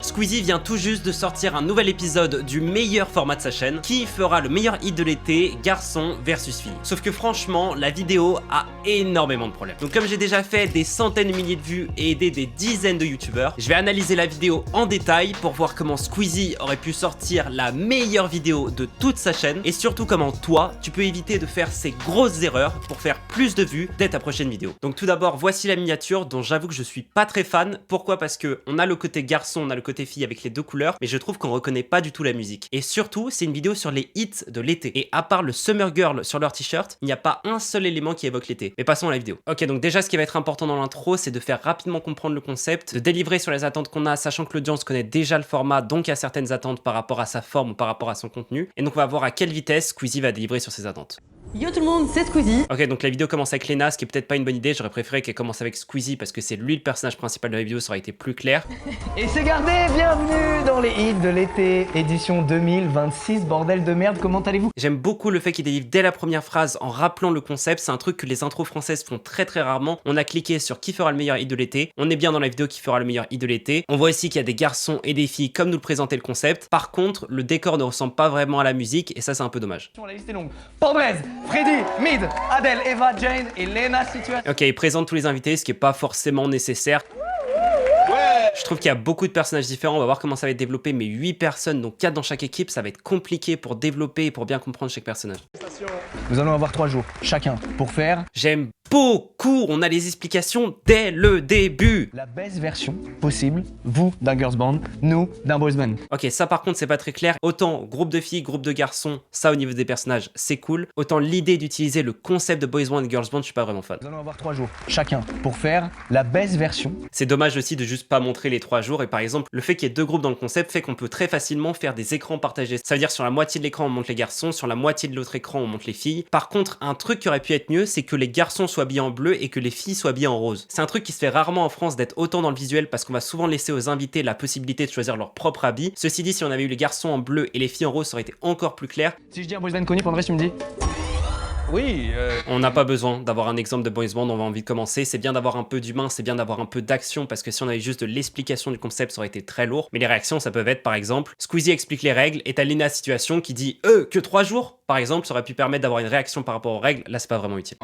Squeezie vient tout juste de sortir un nouvel épisode du meilleur format de sa chaîne qui fera le meilleur hit de l'été, garçon versus fille. Sauf que franchement, la vidéo a énormément de problèmes. Donc comme j'ai déjà fait des centaines de milliers de vues et aidé des dizaines de youtubeurs, je vais analyser la vidéo en détail pour voir comment Squeezie aurait pu sortir la meilleure vidéo de toute sa chaîne et surtout comment toi, tu peux éviter de faire ces grosses erreurs pour faire plus de vues dès ta prochaine vidéo. Donc tout d'abord, voici la miniature dont j'avoue que je suis pas très fan. Pourquoi? Parce que on a le côté garçon, on a le côté fille avec les deux couleurs, mais je trouve qu'on reconnaît pas du tout la musique. Et surtout, c'est une vidéo sur les hits de l'été. Et à part le Summer Girl sur leur t-shirt, il n'y a pas un seul élément qui évoque l'été. Mais passons à la vidéo. Ok, donc déjà, ce qui va être important dans l'intro, c'est de faire rapidement comprendre le concept, de délivrer sur les attentes qu'on a, sachant que l'audience connaît déjà le format, donc il y a certaines attentes par rapport à sa forme ou par rapport à son contenu. Et donc, on va voir à quelle vitesse Squeezie va délivrer sur ses attentes. Yo tout le monde, c'est Squeezie. Ok, donc la vidéo commence avec Lena, ce qui est peut-être pas une bonne idée. J'aurais préféré qu'elle commence avec Squeezie parce que c'est lui le personnage principal de la vidéo, ça aurait été plus clair. Et c'est gardé, bienvenue dans les hits de l'été, édition 2026, bordel de merde, comment allez-vous? J'aime beaucoup le fait qu'il délivre dès la première phrase en rappelant le concept, c'est un truc que les intros françaises font très rarement. On a cliqué sur qui fera le meilleur hit de l'été, on est bien dans la vidéo qui fera le meilleur hit de l'été. On voit ici qu'il y a des garçons et des filles comme nous le présentait le concept. Par contre, le décor ne ressemble pas vraiment à la musique et ça c'est un peu dommage. La liste est longue. Pandrez, Freddy, Mid, Adèle, Eva, Jane et Lena Situation. Ok, il présente tous les invités, ce qui est pas forcément nécessaire. Je trouve qu'il y a beaucoup de personnages différents, on va voir comment ça va être développé, mais 8 personnes, donc 4 dans chaque équipe, ça va être compliqué pour développer et pour bien comprendre chaque personnage. Nous allons avoir 3 jours, chacun, pour faire J'aime beaucoup, on a les explications dès le début. la best version possible, vous d'un girls band, nous d'un boys band. Ok, ça par contre c'est pas très clair. Autant groupe de filles, groupe de garçons, ça au niveau des personnages c'est cool. Autant l'idée d'utiliser le concept de boys band et girls band, je suis pas vraiment fan. Nous allons avoir 3 jours, chacun, pour faire la best version. C'est dommage aussi de juste pas montrer les 3 jours et par exemple le fait qu'il y ait 2 groupes dans le concept fait qu'on peut très facilement faire des écrans partagés. Ça veut dire sur la moitié de l'écran on montre les garçons, sur la moitié de l'autre écran on montre les filles. Par contre un truc qui aurait pu être mieux c'est que les garçons soient habillés en bleu et que les filles soient habillées en rose. C'est un truc qui se fait rarement en France d'être autant dans le visuel parce qu'on va souvent laisser aux invités la possibilité de choisir leur propre habit. Ceci dit, si on avait eu les garçons en bleu et les filles en rose ça aurait été encore plus clair. Si je dis un boys band connu, Pandrez, tu me dis? Oui, On n'a pas besoin d'avoir un exemple de boys band, on va envie de commencer. C'est bien d'avoir un peu d'humain, c'est bien d'avoir un peu d'action parce que si on avait juste de l'explication du concept, ça aurait été très lourd. Mais les réactions, ça peut être par exemple, Squeezie explique les règles et t'as Lena Situation qui dit que 3 jours par exemple, ça aurait pu permettre d'avoir une réaction par rapport aux règles. Là, c'est pas vraiment utile.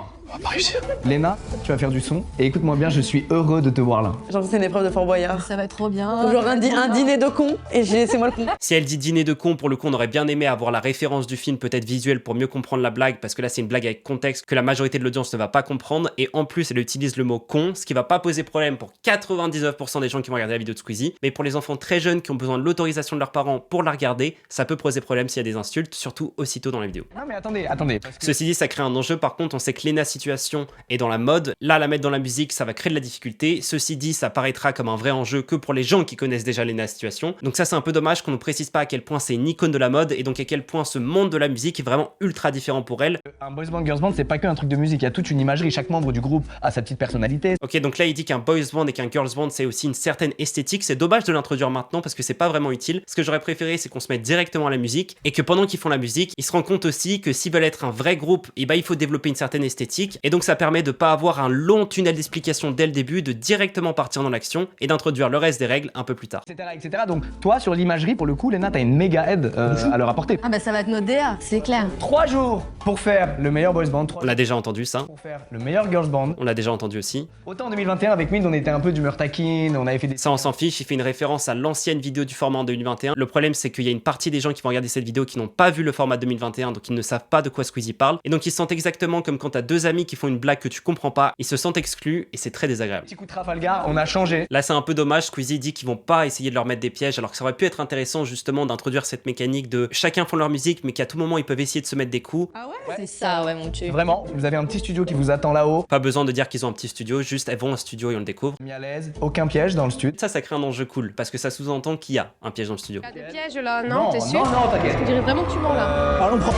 Lena, tu vas faire du son, et écoute-moi bien, je suis heureux de te voir là. Genre c'est une épreuve de Fort Boyard. Ça va être trop bien. Genre un dîner de cons et c'est moi le con. Si elle dit dîner de con, pour le coup, on aurait bien aimé avoir la référence du film, peut-être visuelle, pour mieux comprendre la blague, parce que là, c'est une blague avec contexte que la majorité de l'audience ne va pas comprendre. Et en plus, elle utilise le mot con, ce qui va pas poser problème pour 99% des gens qui vont regarder la vidéo de Squeezie. Mais pour les enfants très jeunes qui ont besoin de l'autorisation de leurs parents pour la regarder, ça peut poser problème s'il y a des insultes, surtout aussitôt dans la vidéo. Non mais attendez, parce que... Ceci dit, ça crée un enjeu. Par contre, on sait que Lena Situation est dans la mode. Là, la mettre dans la musique, ça va créer de la difficulté. Ceci dit, ça paraîtra comme un vrai enjeu que pour les gens qui connaissent déjà Lena Situation. Donc ça, c'est un peu dommage qu'on ne précise pas à quel point c'est une icône de la mode et donc à quel point ce monde de la musique est vraiment ultra différent pour elle. Un boys band, girls band, c'est pas que un truc de musique, il y a toute une imagerie, chaque membre du groupe a sa petite personnalité. Ok, donc là, il dit qu'un boys band et qu'un girls band, c'est aussi une certaine esthétique. C'est dommage de l'introduire maintenant parce que c'est pas vraiment utile. Ce que j'aurais préféré, c'est qu'on se mette directement à la musique et que pendant qu'ils font la musique, ils se rendent compte aussi que s'ils veulent être un vrai groupe, et bah il faut développer une certaine esthétique et donc ça permet de pas avoir un long tunnel d'explication dès le début, de directement partir dans l'action et d'introduire le reste des règles un peu plus tard. Etc. Donc toi sur l'imagerie pour le coup Lena t'as une méga aide à leur apporter. Ah bah ça va être notre DA, c'est clair. 3 jours pour faire le meilleur boys band, 3 On l'a déjà entendu ça, pour faire le meilleur girls band. on l'a déjà entendu aussi. Autant en 2021 avec Mid on était un peu d'humeur taquine, on avait fait des... Ça on s'en fiche, il fait une référence à l'ancienne vidéo du format en 2021. Le problème c'est qu'il y a une partie des gens qui vont regarder cette vidéo qui n'ont pas vu le format 2021 donc ils ne savent pas de quoi Squeezie parle et donc ils se sentent exactement comme quand t'as 2 amis qui font une blague que tu comprends pas, ils se sentent exclus et c'est très désagréable. Petit coup de Trafalgar, on a changé. Là c'est un peu dommage, Squeezie dit qu'ils vont pas essayer de leur mettre des pièges alors que ça aurait pu être intéressant justement d'introduire cette mécanique de chacun font leur musique mais qu'à tout moment ils peuvent essayer de se mettre des coups. Ah ouais, c'est ça, ouais mon tu. Vraiment, vous avez un petit studio qui vous attend là-haut. Pas besoin de dire qu'ils ont un petit studio, juste elles vont au studio et on le découvre. Mis à l'aise, aucun piège dans le studio. Ça crée un enjeu cool parce que ça sous-entend qu'il y a un piège dans le studio. Y'a des pièges là, non, t'es sûr? non, t'inquiète. On dirait vraiment que tu mens là. Parlons propre.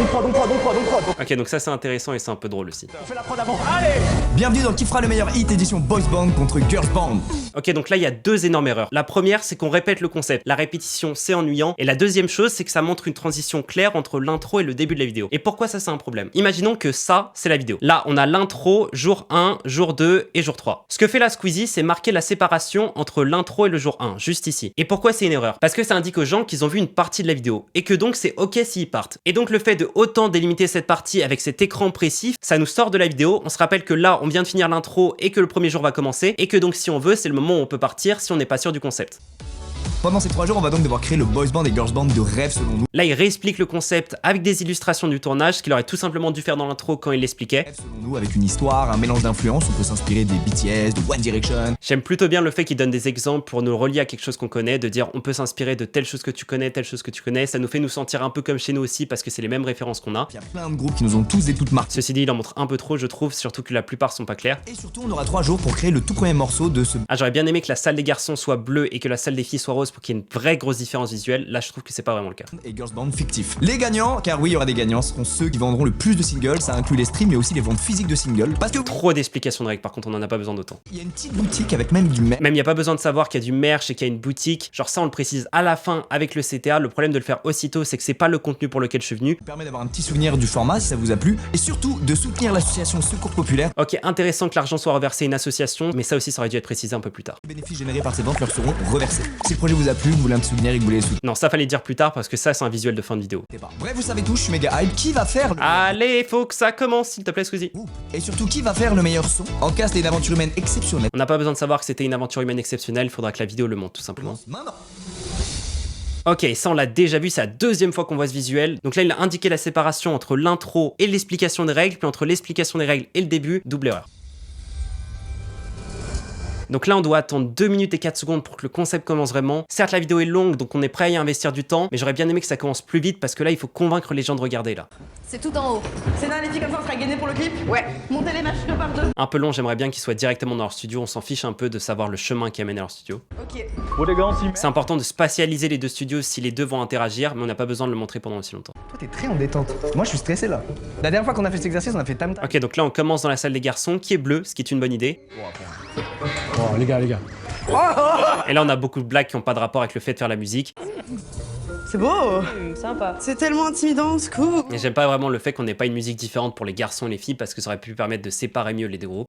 Ok, donc ça c'est intéressant et c'est un peu drôle aussi. On fait la prod avant. Allez. Bienvenue dans Qui fera le meilleur hit édition Boys Band contre Girls Band. Ok, donc là il y a deux énormes erreurs. La première, c'est qu'on répète le concept. La répétition, c'est ennuyant. Et la deuxième chose, c'est que ça montre une transition claire entre l'intro et le début de la vidéo. Et pourquoi ça c'est un problème? Imaginons que ça, c'est la vidéo. Là, on a l'intro, jour 1, jour 2 et jour 3. Ce que fait la Squeezie, c'est marquer la séparation entre l'intro et le jour 1, juste ici. Et pourquoi c'est une erreur? Parce que ça indique aux gens qu'ils ont vu une partie de la vidéo. Et que donc c'est ok s'ils partent. Et donc le fait de autant délimiter cette partie avec cet écran précis, ça nous sort de la vidéo. On se rappelle que là, on vient de finir l'intro et que le premier jour va commencer. Et que donc si on veut, c'est le moment où on peut partir si on n'est pas sûr du concept. Pendant ces 3 jours, on va donc devoir créer le Boys Band et Girls Band de rêve selon nous. Là, il réexplique le concept avec des illustrations du tournage, ce qu'il aurait tout simplement dû faire dans l'intro quand il l'expliquait. Selon nous, avec une histoire, un mélange d'influences, on peut s'inspirer des BTS, de One Direction. J'aime plutôt bien le fait qu'il donne des exemples pour nous relier à quelque chose qu'on connaît, de dire on peut s'inspirer de telle chose que tu connais, telle chose que tu connais. Ça nous fait nous sentir un peu comme chez nous aussi parce que c'est les mêmes références qu'on a. Il y a plein de groupes qui nous ont tous et toutes marqués. Ceci dit, il en montre un peu trop, je trouve, surtout que la plupart sont pas clairs. Et surtout, on aura 3 jours pour créer le tout premier morceau de ce... Ah, j'aurais bien aimé que la salle des garçons soit bleue et que la salle des filles soit rose pour qu'il y ait une vraie grosse différence visuelle. Là, je trouve que c'est pas vraiment le cas. Et Girls Band fictif. Les gagnants, car oui, il y aura des gagnants, seront ceux qui vendront le plus de singles. Ça inclut les streams, mais aussi les ventes physiques de singles. Parce que Trop d'explications de règles, par contre, on en a pas besoin d'autant. il y a une petite boutique avec même du merch. Même il y a pas besoin de savoir qu'il y a du merch et qu'il y a une boutique. Genre ça, on le précise à la fin avec le CTA. Le problème de le faire aussitôt, c'est que c'est pas le contenu pour lequel je suis venu. Ça permet d'avoir un petit souvenir du format si ça vous a plu. Et surtout, de soutenir l'association Secours Populaire. Ok, intéressant que l'argent soit reversé à une association, mais ça aussi, ça aurait dû être précisé un peu plus tard. Les bénéfices générés par ces ventes leur seront reversés. Si le projet vous a plu, vous voulez un petit souvenir et que vous voulez les soutenir. Non, ça fallait dire plus tard parce que ça, c'est un visuel de fin de vidéo. Bref, vous savez tout, je suis méga hype. Qui va faire le... Allez, faut que ça commence, s'il te plaît, Squeezie. Et surtout, qui va faire le meilleur son en cas c'est une aventure humaine exceptionnelle. On n'a pas besoin de savoir que c'était une aventure humaine exceptionnelle, il faudra que la vidéo le montre, tout simplement. Maintenant. Ok, ça on l'a déjà vu, c'est la deuxième fois qu'on voit ce visuel. Donc là, il a indiqué la séparation entre l'intro et l'explication des règles, puis entre l'explication des règles et le début, double erreur. Donc là, on doit attendre 2 minutes et 4 secondes pour que le concept commence vraiment. Certes, la vidéo est longue, donc on est prêt à y investir du temps, mais j'aurais bien aimé que ça commence plus vite parce que là, il faut convaincre les gens de regarder là. C'est tout en haut. C'est là, les filles, comme ça, on sera gainé pour le clip? Ouais. Montez les matchs 2 par 2. Un peu long, j'aimerais bien qu'ils soient directement dans leur studio, on s'en fiche un peu de savoir le chemin qui amène à leur studio. Ok. C'est important de spatialiser les deux studios si les deux vont interagir, mais on n'a pas besoin de le montrer pendant aussi longtemps. Toi, t'es très en détente. Moi, je suis stressé là. La dernière fois qu'on a fait cet exercice, on a fait tam tam. Ok, donc là, on commence dans la salle des garçons qui est bleue, ce qui est une bonne idée. Oh, les gars. Et là, on a beaucoup de blagues qui n'ont pas de rapport avec le fait de faire la musique. C'est beau. Sympa. C'est tellement intimidant, c'est cool. Et j'aime pas vraiment le fait qu'on n'ait pas une musique différente pour les garçons et les filles parce que ça aurait pu permettre de séparer mieux les deux groupes.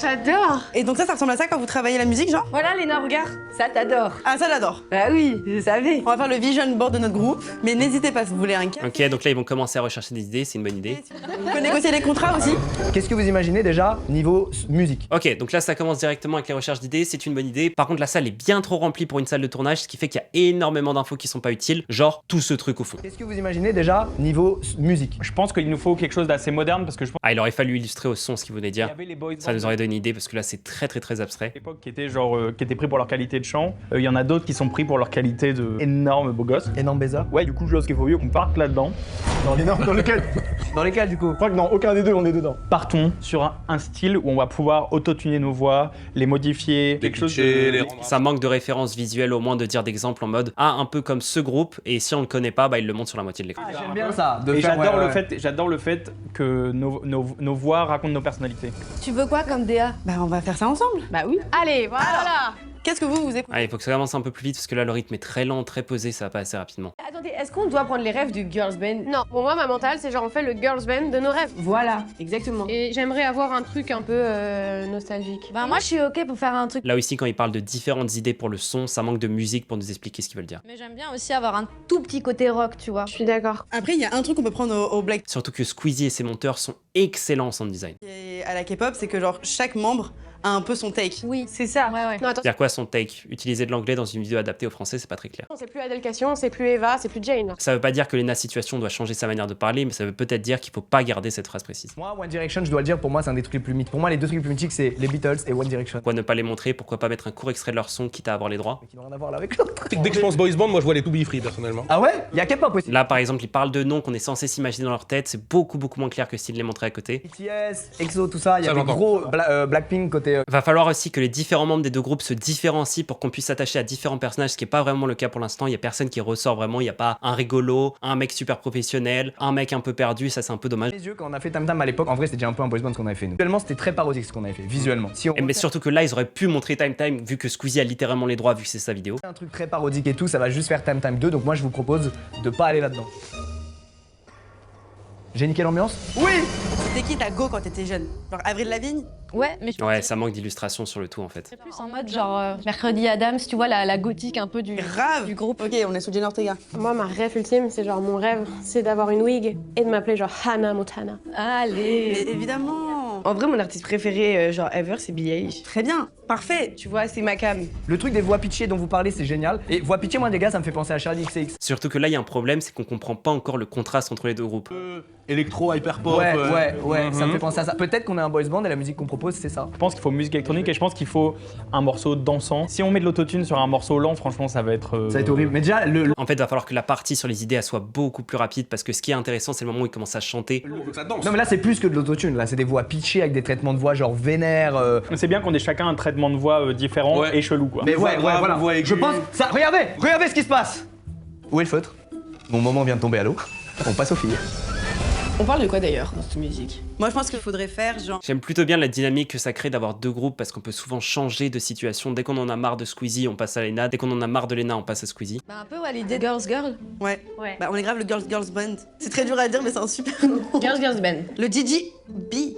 J'adore. Et donc ça ressemble à ça quand vous travaillez la musique, genre? Voilà, Léna, regarde. Ça t'adore. Ah, ça j'adore. Bah oui, je savais. On va faire le vision board de notre groupe, mais n'hésitez pas si vous voulez un cas. Ok, donc là, ils vont commencer à rechercher des idées, c'est une bonne idée. Vous pouvez négocier les contrats aussi. Qu'est-ce que vous imaginez déjà niveau musique? Ok, donc là, ça commence directement avec les recherches d'idées, c'est une bonne idée. Par contre, la salle est bien trop remplie pour une salle de tournage, ce qui fait qu'il y a énormément d'infos qui sont pas utiles, genre tout ce truc au fond. Qu'est-ce que vous imaginez déjà niveau musique? Je pense qu'il nous faut quelque chose d'assez moderne parce que je pense Ah, il aurait fallu illustrer au son ce qu'il voulait qu'il y dire. avait les boys Ça nous aurait donné une idée parce que là, c'est très abstrait. à l'époque qui étaient qui étaient pris pour leur qualité de chant. Il y en a d'autres qui sont pris pour leur qualité de énormes beaux gosses. Énorme Béza. Ouais, du coup, je pense qu'il faut mieux qu'on parte là-dedans. Dans l'énorme, dans lequel? Dans lesquels du coup? Je crois que dans aucun des deux, on est dedans. Partons sur un style où on va pouvoir autotuner nos voix, les modifier, quelque chose de... Ça manque de références visuelles, au moins de dire d'exemples en mode ah, un peu comme ce groupe, et si on le connaît pas, bah il le montre sur la moitié de l'écran. Ah, j'aime bien ça. Et j'adore le fait que nos voix racontent nos personnalités. Tu veux quoi comme DA? Bah, on va faire ça ensemble. Bah oui. Allez, voilà. Qu'est-ce que vous écoutez? Ah, il faut que ça avance un peu plus vite parce que là, le rythme est très lent, très posé, ça va pas assez rapidement. Attendez, est-ce qu'on doit prendre les rêves du girls band? Non, pour moi, ma mentale, c'est genre on fait le girls band de nos rêves. Voilà, exactement. Et j'aimerais avoir un truc un peu nostalgique. Bah moi je suis ok pour faire un truc. Là aussi, quand ils parlent de différentes idées pour le son, ça manque de musique pour nous expliquer ce qu'ils veulent dire. Mais j'aime bien aussi avoir un tout petit côté rock, tu vois. Je suis d'accord. Après, il y a un truc qu'on peut prendre au Black Surtout que Squeezie et ses monteurs sont excellents en sound design. et à la K-pop, c'est que genre chaque membre a un peu son take. Oui, C'est ça. ouais. Non, attends, C'est-à-dire quoi son take? Utiliser de l'anglais dans une vidéo adaptée au français, c'est pas très clair. c'est plus Adèle Cassion, c'est plus Eva, c'est plus Jane. Ça veut pas dire que Lena Situation doit changer sa manière de parler, mais ça veut peut-être dire qu'il faut pas garder cette phrase précise. Moi, One Direction, je dois le dire, pour moi, c'est un des trucs les plus mythiques. Pour moi, les deux trucs les plus mythiques, c'est les Beatles et One Direction. Pourquoi ne pas les montrer? Pourquoi pas mettre un court extrait de leur son, quitte à avoir les droits? Qui n'ont rien à voir là avec l'autre. Dès que je pense boys band, moi je vois les To Be Free personnellement. Ah ouais? Il y a K-pop aussi. Là, par exemple, ils parlent de noms qu'on est censé s'imaginer dans leur tête, c'est beaucoup moins clair que s'ils les montraient à côté. BTS, EXO, tout ça. Il y a Ça, des j'entends. gros Blackpink côté c'est... Va falloir aussi que les différents membres des deux groupes se différencient pour qu'on puisse s'attacher à différents personnages, ce qui est pas vraiment le cas pour l'instant. Il y a personne qui ressort vraiment, il y a pas un rigolo, un mec super professionnel, un mec un peu perdu, ça c'est un peu dommage. Les yeux, quand on a fait Tam Tam à l'époque, en vrai c'était déjà un peu un boys band ce qu'on avait fait nous. Visuellement c'était très parodique ce qu'on avait fait, visuellement. Si on Mais surtout que là, ils auraient pu montrer Time Time, vu que Squeezie a littéralement les droits, vu que c'est sa vidéo. un truc très parodique et tout, ça va juste faire Tam Tam 2, donc moi je vous propose de pas aller là-dedans. J'ai niqué l'ambiance? Oui! C'était qui ta go quand t'étais jeune? Genre Avril Lavigne? Ouais, mais je Ouais, ça manque d'illustration sur le tout en fait. suis plus en mode genre Mercredi Adams, tu vois, la gothique un peu du Grave! groupe. Ok, on est sous Jenny Ortega. Moi, ma rêve ultime, c'est genre mon rêve, c'est d'avoir une wig et de m'appeler genre Hannah Montana. Allez. Mais évidemment! En vrai, mon artiste préféré, genre ever, c'est Billie Eilish. Très bien, parfait! Tu vois, c'est ma cam. Le truc des voix pitchées dont vous parlez, c'est génial. Et voix pitchées, moi les gars, ça me fait penser à Charlie XCX. Surtout que là, il y a un problème, c'est qu'on comprend pas encore le contraste entre les deux groupes. Électro, hyper pop. Ouais, ça me fait penser à ça. Peut-être qu'on est un boys band et la musique qu'on propose, c'est ça. Je pense qu'il faut musique électronique et je pense qu'il faut un morceau dansant. Si on met de l'autotune sur un morceau lent, franchement, ça va être... Ça va être horrible. Mais déjà, En fait, il va falloir que la partie sur les idées elle soit beaucoup plus rapide parce que ce qui est intéressant, c'est le moment où il commence à chanter. Ça danse. Non mais là c'est plus que de l'autotune, là c'est des voix pitchées avec des traitements de voix genre vénères. C'est bien qu'on ait chacun un traitement de voix différent Ouais. et chelou, quoi. Mais Voix ouais, grave, voilà. voix aiguë. Je pense ça. Regardez ce qui se passe. Où est le feutre? Mon moment vient de tomber à l'eau. On passe aux filles. On parle de quoi d'ailleurs dans cette musique? Moi je pense qu'il faudrait faire genre. J'aime plutôt bien la dynamique que ça crée d'avoir deux groupes parce qu'on peut souvent changer de situation. Dès qu'on en a marre de Squeezie, on passe à Lena. Dès qu'on en a marre de Lena, on passe à Squeezie. Bah un peu ouais, l'idée de Girls. Ouais. Ouais. Bah on est grave le Girls Band. C'est très dur à dire mais c'est un super nom. Girls Band. Le DJB.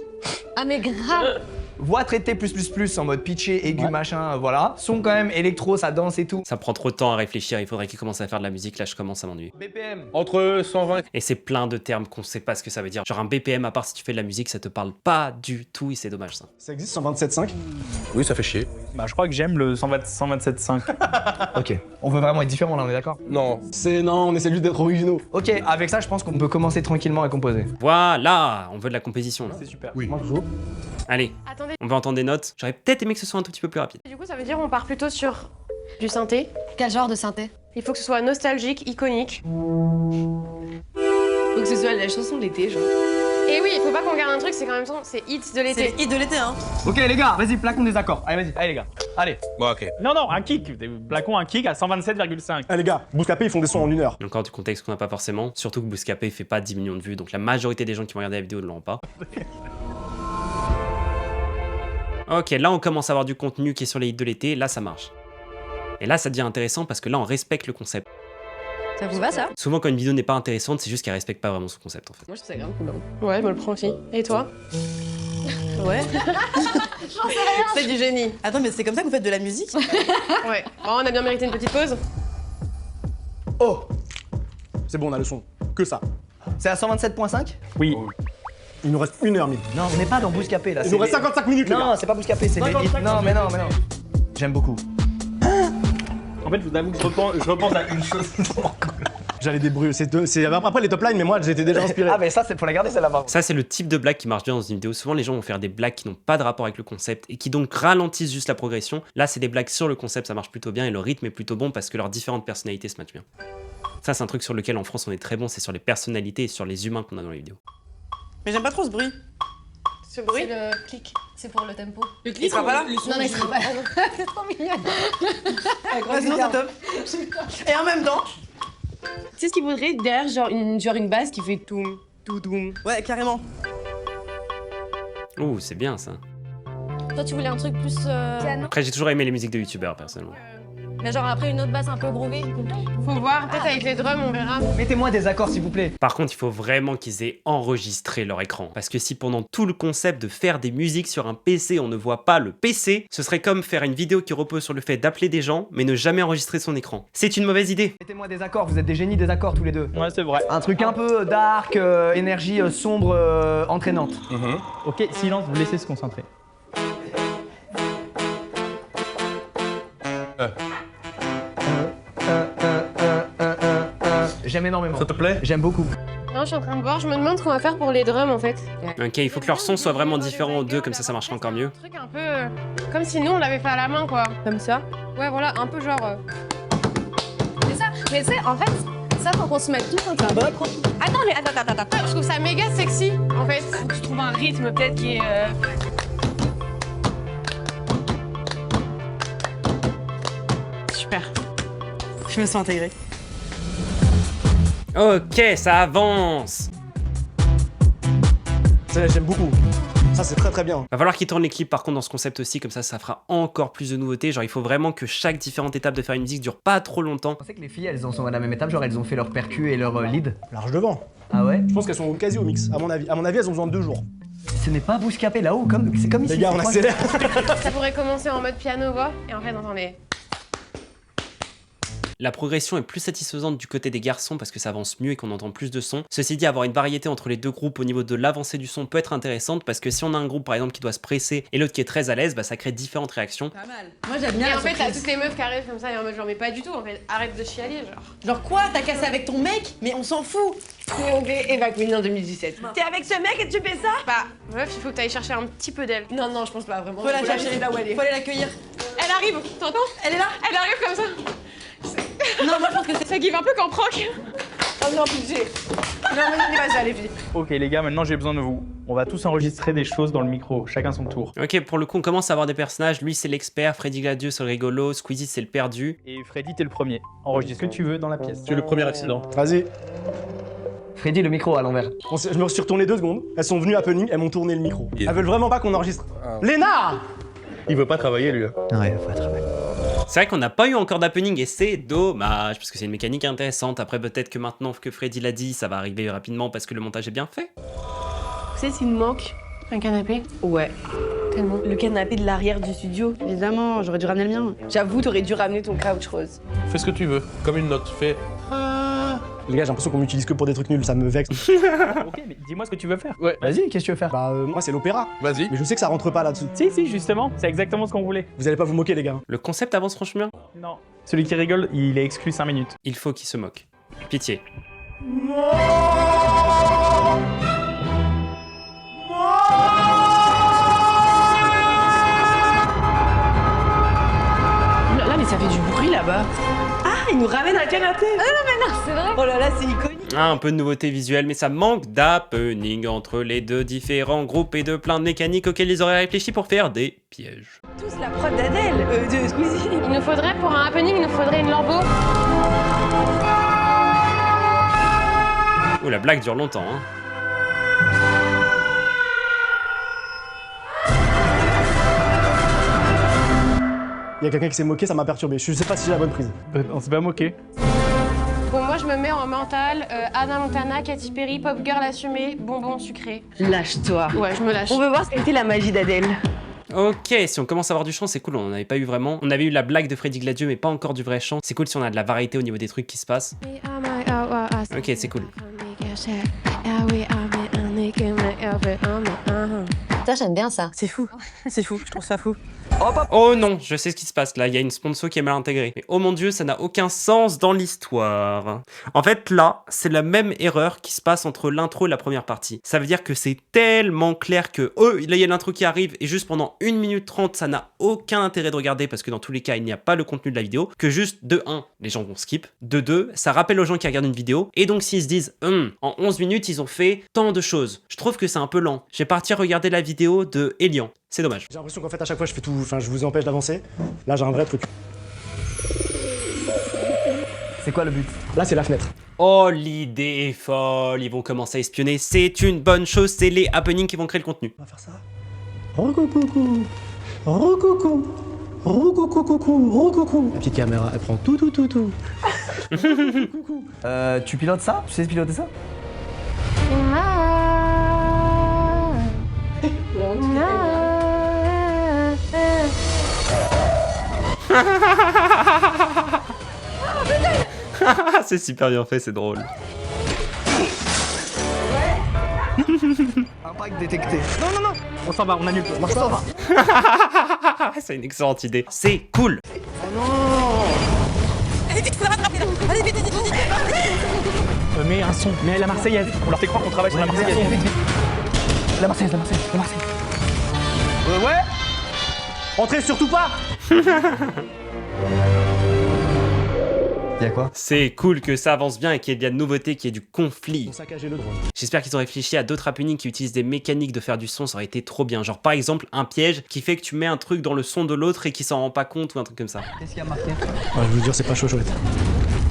Ah mais grave. Voix traitée plus en mode pitché, aigu, machin, voilà. Son quand même électro, ça danse et tout. Ça prend trop de temps à réfléchir, il faudrait qu'ils commencent à faire de la musique, là je commence à m'ennuyer. BPM. Entre 120 Et c'est plein de termes qu'on sait pas ce que ça veut dire. Genre un BPM, à part si tu fais de la musique, ça te parle pas du tout et c'est dommage ça. Ça existe 127.5? Oui, ça fait chier. Bah, je crois que j'aime le 127.5. Ok. On veut vraiment être différent là, on est d'accord? Non. Non, on essaie juste d'être originaux. Ok, avec ça, je pense qu'on peut commencer tranquillement à composer. Voilà, on veut de la composition là. C'est super. Oui. Moi, je joue. Allez, Attendez, on va entendre des notes. J'aurais peut-être aimé que ce soit un tout petit peu plus rapide. du coup, ça veut dire on part plutôt sur du synthé. Quel genre de synthé? Il faut que ce soit nostalgique, iconique. Faut que ce soit la chanson de l'été, genre. Et oui, il faut pas qu'on garde un truc, c'est quand même temps, c'est hits de C'est l'été. les hits de l'été hein. Ok les gars, vas-y, plaquons des accords. Allez, vas-y, allez les gars. Allez. Bon, ok. Non, un kick. Placons un kick à 127,5. Ah les gars, Bouscapé, ils font des sons en 1 heure. Encore du contexte qu'on n'a pas forcément. Surtout que Bouscapé fait pas 10 millions de vues, donc la majorité des gens qui vont regarder la vidéo ne l'auront pas. Ok, là on commence à avoir du contenu qui est sur les hits de l'été, là ça marche. Et là ça devient intéressant parce que là on respecte le concept. Ça vous va ça? Souvent quand une vidéo n'est pas intéressante, c'est juste qu'elle respecte pas vraiment son concept en fait. Moi, je trouve ça grave cool. Ouais, je me le prends aussi. Et toi? Ouais. C'est du génie. Attends mais c'est comme ça que vous faites de la musique? Ouais. Bon, on a bien mérité une petite pause. Oh! C'est bon, on a le son. Que ça. C'est à 127.5? Oui. Il nous reste 1 heure, Mille. Non, on n'est pas dans Bouscapé là. Il c'est nous reste les- 55 minutes, les Non, gars. c'est pas Bouscapé, c'est les 55 hits. Non, mais non. J'aime beaucoup. En fait, je vous avoue que je repense à une chose. J'allais débrouiller. C'est après les top lines, mais moi, j'étais déjà inspiré. Ah mais ça, c'est pour la garder celle-là par contre. Ça c'est le type de blague qui marche bien dans une vidéo. Souvent les gens vont faire des blagues qui n'ont pas de rapport avec le concept et qui donc ralentissent juste la progression. Là c'est des blagues sur le concept, ça marche plutôt bien et le rythme est plutôt bon parce que leurs différentes personnalités se matchent bien. Ça c'est un truc sur lequel en France on est très bon, c'est sur les personnalités et sur les humains qu'on a dans les vidéos. Mais j'aime pas trop ce bruit. Ce bruit. C'est le clic, c'est pour le tempo. Le clip, Il sera pas là? Non, il sera pas là. C'est trop mignon. Ouais, sinon c'est top. Et en même temps. Tu sais ce qu'il faudrait derrière, genre une base qui fait toum, toudoum. Ouais carrément. Ouh c'est bien ça. Toi tu voulais un truc plus piano? Après j'ai toujours aimé les musiques de youtubeurs personnellement. Mais genre après une autre basse un peu groovée. Faut voir, peut-être avec les drums, on verra. Mettez-moi des accords s'il vous plaît. Par contre, il faut vraiment qu'ils aient enregistré leur écran. Parce que si pendant tout le concept de faire des musiques sur un PC, on ne voit pas le PC, ce serait comme faire une vidéo qui repose sur le fait d'appeler des gens, mais ne jamais enregistrer son écran. C'est une mauvaise idée. Mettez-moi des accords, vous êtes des génies des accords tous les deux. Ouais, c'est vrai. Un truc un peu dark, énergie sombre, entraînante. Ok, silence, vous laissez se concentrer. J'aime énormément. Ça te plaît? J'aime beaucoup. Non, je suis en train de voir, je me demande ce qu'on va faire pour les drums en fait. Ok, il faut que leur son soit vraiment différent aux deux, comme ça marchera encore mieux. Un truc un peu comme si nous on l'avait fait à la main quoi. Comme ça. Ouais, voilà, un peu genre. C'est ça. Mais tu sais, en fait, ça faut qu'on se mette tous comme ça. Attends, mais attends. Je trouve ça méga sexy en fait. Faut que tu trouves un rythme peut-être qui est. Je me sens intégrée. Ok, ça avance. Ça, j'aime beaucoup. Ça, c'est très très bien. Va falloir qu'ils tournent les clips par contre dans ce concept aussi, comme ça fera encore plus de nouveautés. Genre il faut vraiment que chaque différente étape de faire une musique dure pas trop longtemps. Vous pensez que les filles, elles en sont à la même étape, genre elles ont fait leur percu et leur lead? Large devant. Ah ouais? Je pense qu'elles sont quasi au mix, à mon avis. À mon avis, elles ont besoin de 2 jours. Ce n'est pas bouscapé là-haut, c'est comme ici. Les gars, on c'est proche. accélère. Ça pourrait commencer en mode piano-voix et en fait, entendez. La progression est plus satisfaisante du côté des garçons parce que ça avance mieux et qu'on entend plus de sons. Ceci dit, avoir une variété entre les deux groupes au niveau de l'avancée du son peut être intéressante parce que si on a un groupe par exemple qui doit se presser et l'autre qui est très à l'aise, bah ça crée différentes réactions. Pas mal. Moi j'aime bien Et la en fait, t'as surprise. toutes les meufs qui arrivent comme ça et en mode genre, mais pas du tout, en fait, arrête de chialer, genre. Genre quoi? T'as cassé avec ton mec? Mais on s'en fout. Anglais Eva Queen en 2017. T'es avec ce mec et tu fais ça? Bah, meuf, il faut que t'ailles chercher un petit peu d'elle. Non, non, je pense pas vraiment. Faut la Faut chercher là où elle est. Faut aller l'accueillir. Elle arrive, t'entends? Elle est là? Elle arrive comme ça. Non, moi je pense que c'est... Ça give un peu qu'en proc. Oh non, pitié. Non, mais vas-y, allez, vite. Ok les gars, maintenant j'ai besoin de vous. On va tous enregistrer des choses dans le micro, chacun son tour. Ok, pour le coup on commence à avoir des personnages. Lui c'est l'expert, Freddy Gladieux c'est le rigolo, Squeezie c'est le perdu. Et Freddy, t'es le premier. Enregistre ce que tu veux dans la pièce. Tu es le premier accident. Vas-y. Freddy, le micro à l'envers. Je me suis retourné 2 secondes. Elles sont venues happening, elles m'ont tourné le micro. Yeah. Elles veulent vraiment pas qu'on enregistre. Léna! Il veut pas travailler, lui. Ouais, faut travailler. C'est vrai qu'on n'a pas eu encore d'happening et c'est dommage parce que c'est une mécanique intéressante. Après peut-être que maintenant que Freddy l'a dit, ça va arriver rapidement parce que le montage est bien fait. Tu sais, s'il me manque. Un canapé? Ouais. Tellement. Le canapé de l'arrière du studio. Évidemment, j'aurais dû ramener le mien. J'avoue, t'aurais dû ramener ton couch rose. Fais ce que tu veux. Comme une note. Fais. Les gars, j'ai l'impression qu'on m'utilise que pour des trucs nuls, ça me vexe. Ok, mais dis-moi ce que tu veux faire. Ouais. Vas-y, qu'est-ce que tu veux faire? Bah, moi, c'est l'opéra. Vas-y. Mais je sais que ça rentre pas là-dessus. Si, justement, c'est exactement ce qu'on voulait. Vous allez pas vous moquer, les gars. Le concept avance franchement bien. Non. Celui qui rigole, il est exclu 5 minutes. Il faut qu'il se moque. Pitié. Oh là là, mais ça fait du bruit là-bas. Ah, il nous ramène un canapé. C'est vrai? Oh là là, c'est iconique. Ah, un peu de nouveauté visuelle, mais ça manque d'happening entre les deux différents groupes et de plein de mécaniques auxquelles ils auraient réfléchi pour faire des pièges. Tous la prod d'Adèle, de Squeezie. Il nous faudrait, pour un happening, il nous faudrait une lambeau. Oh, la blague dure longtemps, hein. Il y a quelqu'un qui s'est moqué, ça m'a perturbé. Je sais pas si j'ai la bonne prise. On s'est pas moqué. Bon, moi, je me mets en mental. Anna Montana, Katy Perry, Pop Girl assumée, bonbon sucré. Lâche-toi. Ouais, je me lâche. On veut voir ce qu'était la magie d'Adèle. Ok, si on commence à avoir du chant, c'est cool, on n'en avait pas eu vraiment. On avait eu la blague de Freddy Gladieux, mais pas encore du vrai chant. C'est cool si on a de la variété au niveau des trucs qui se passent. Ok, c'est cool. Ça, j'aime bien ça. C'est fou. C'est fou, je trouve ça fou. Oh non, je sais ce qui se passe là, il y a une sponsor qui est mal intégrée. Mais oh mon dieu, ça n'a aucun sens dans l'histoire. En fait là, c'est la même erreur qui se passe entre l'intro et la première partie. Ça veut dire que c'est tellement clair que, oh, là il y a l'intro qui arrive et juste pendant 1 minute 30, ça n'a aucun intérêt de regarder parce que dans tous les cas, il n'y a pas le contenu de la vidéo. Que juste, de 1, les gens vont skip. De 2, ça rappelle aux gens qui regardent une vidéo. Et donc s'ils se disent, en 11 minutes, ils ont fait tant de choses. Je trouve que c'est un peu lent. Je vais partir regarder la vidéo de Elian. C'est dommage. J'ai l'impression qu'en fait, à chaque fois, je fais tout. Enfin, je vous empêche d'avancer. Là, j'ai un vrai truc. C'est quoi le but? Là, c'est la fenêtre. Oh, l'idée est folle, ils vont commencer à espionner, c'est une bonne chose, c'est les happenings qui vont créer le contenu. On va faire ça. Recoucou. Recoucou. Recoucou. Recoucou. La petite caméra, elle prend tout. Tu pilotes ça? Tu sais piloter ça? C'est super bien fait, c'est drôle. Impact détecté. Non. On s'en va, on annule. On s'en va. C'est une excellente idée, c'est cool. Mets un son, mets la Marseillaise. On leur fait croire qu'on travaille sur la Marseillaise. La Marseillaise. Ouais. Entrez surtout pas. Y'a quoi? C'est cool que ça avance bien et qu'il y ait de la nouveauté, qu'il y ait du conflit. Ils ont saccagé le drone. J'espère qu'ils ont réfléchi à d'autres happenings qui utilisent des mécaniques de faire du son, ça aurait été trop bien. Genre par exemple un piège qui fait que tu mets un truc dans le son de l'autre et qui s'en rend pas compte ou un truc comme ça. Qu'est-ce qu'il y a marqué? Ouais, je veux dire, c'est pas chaud chouette.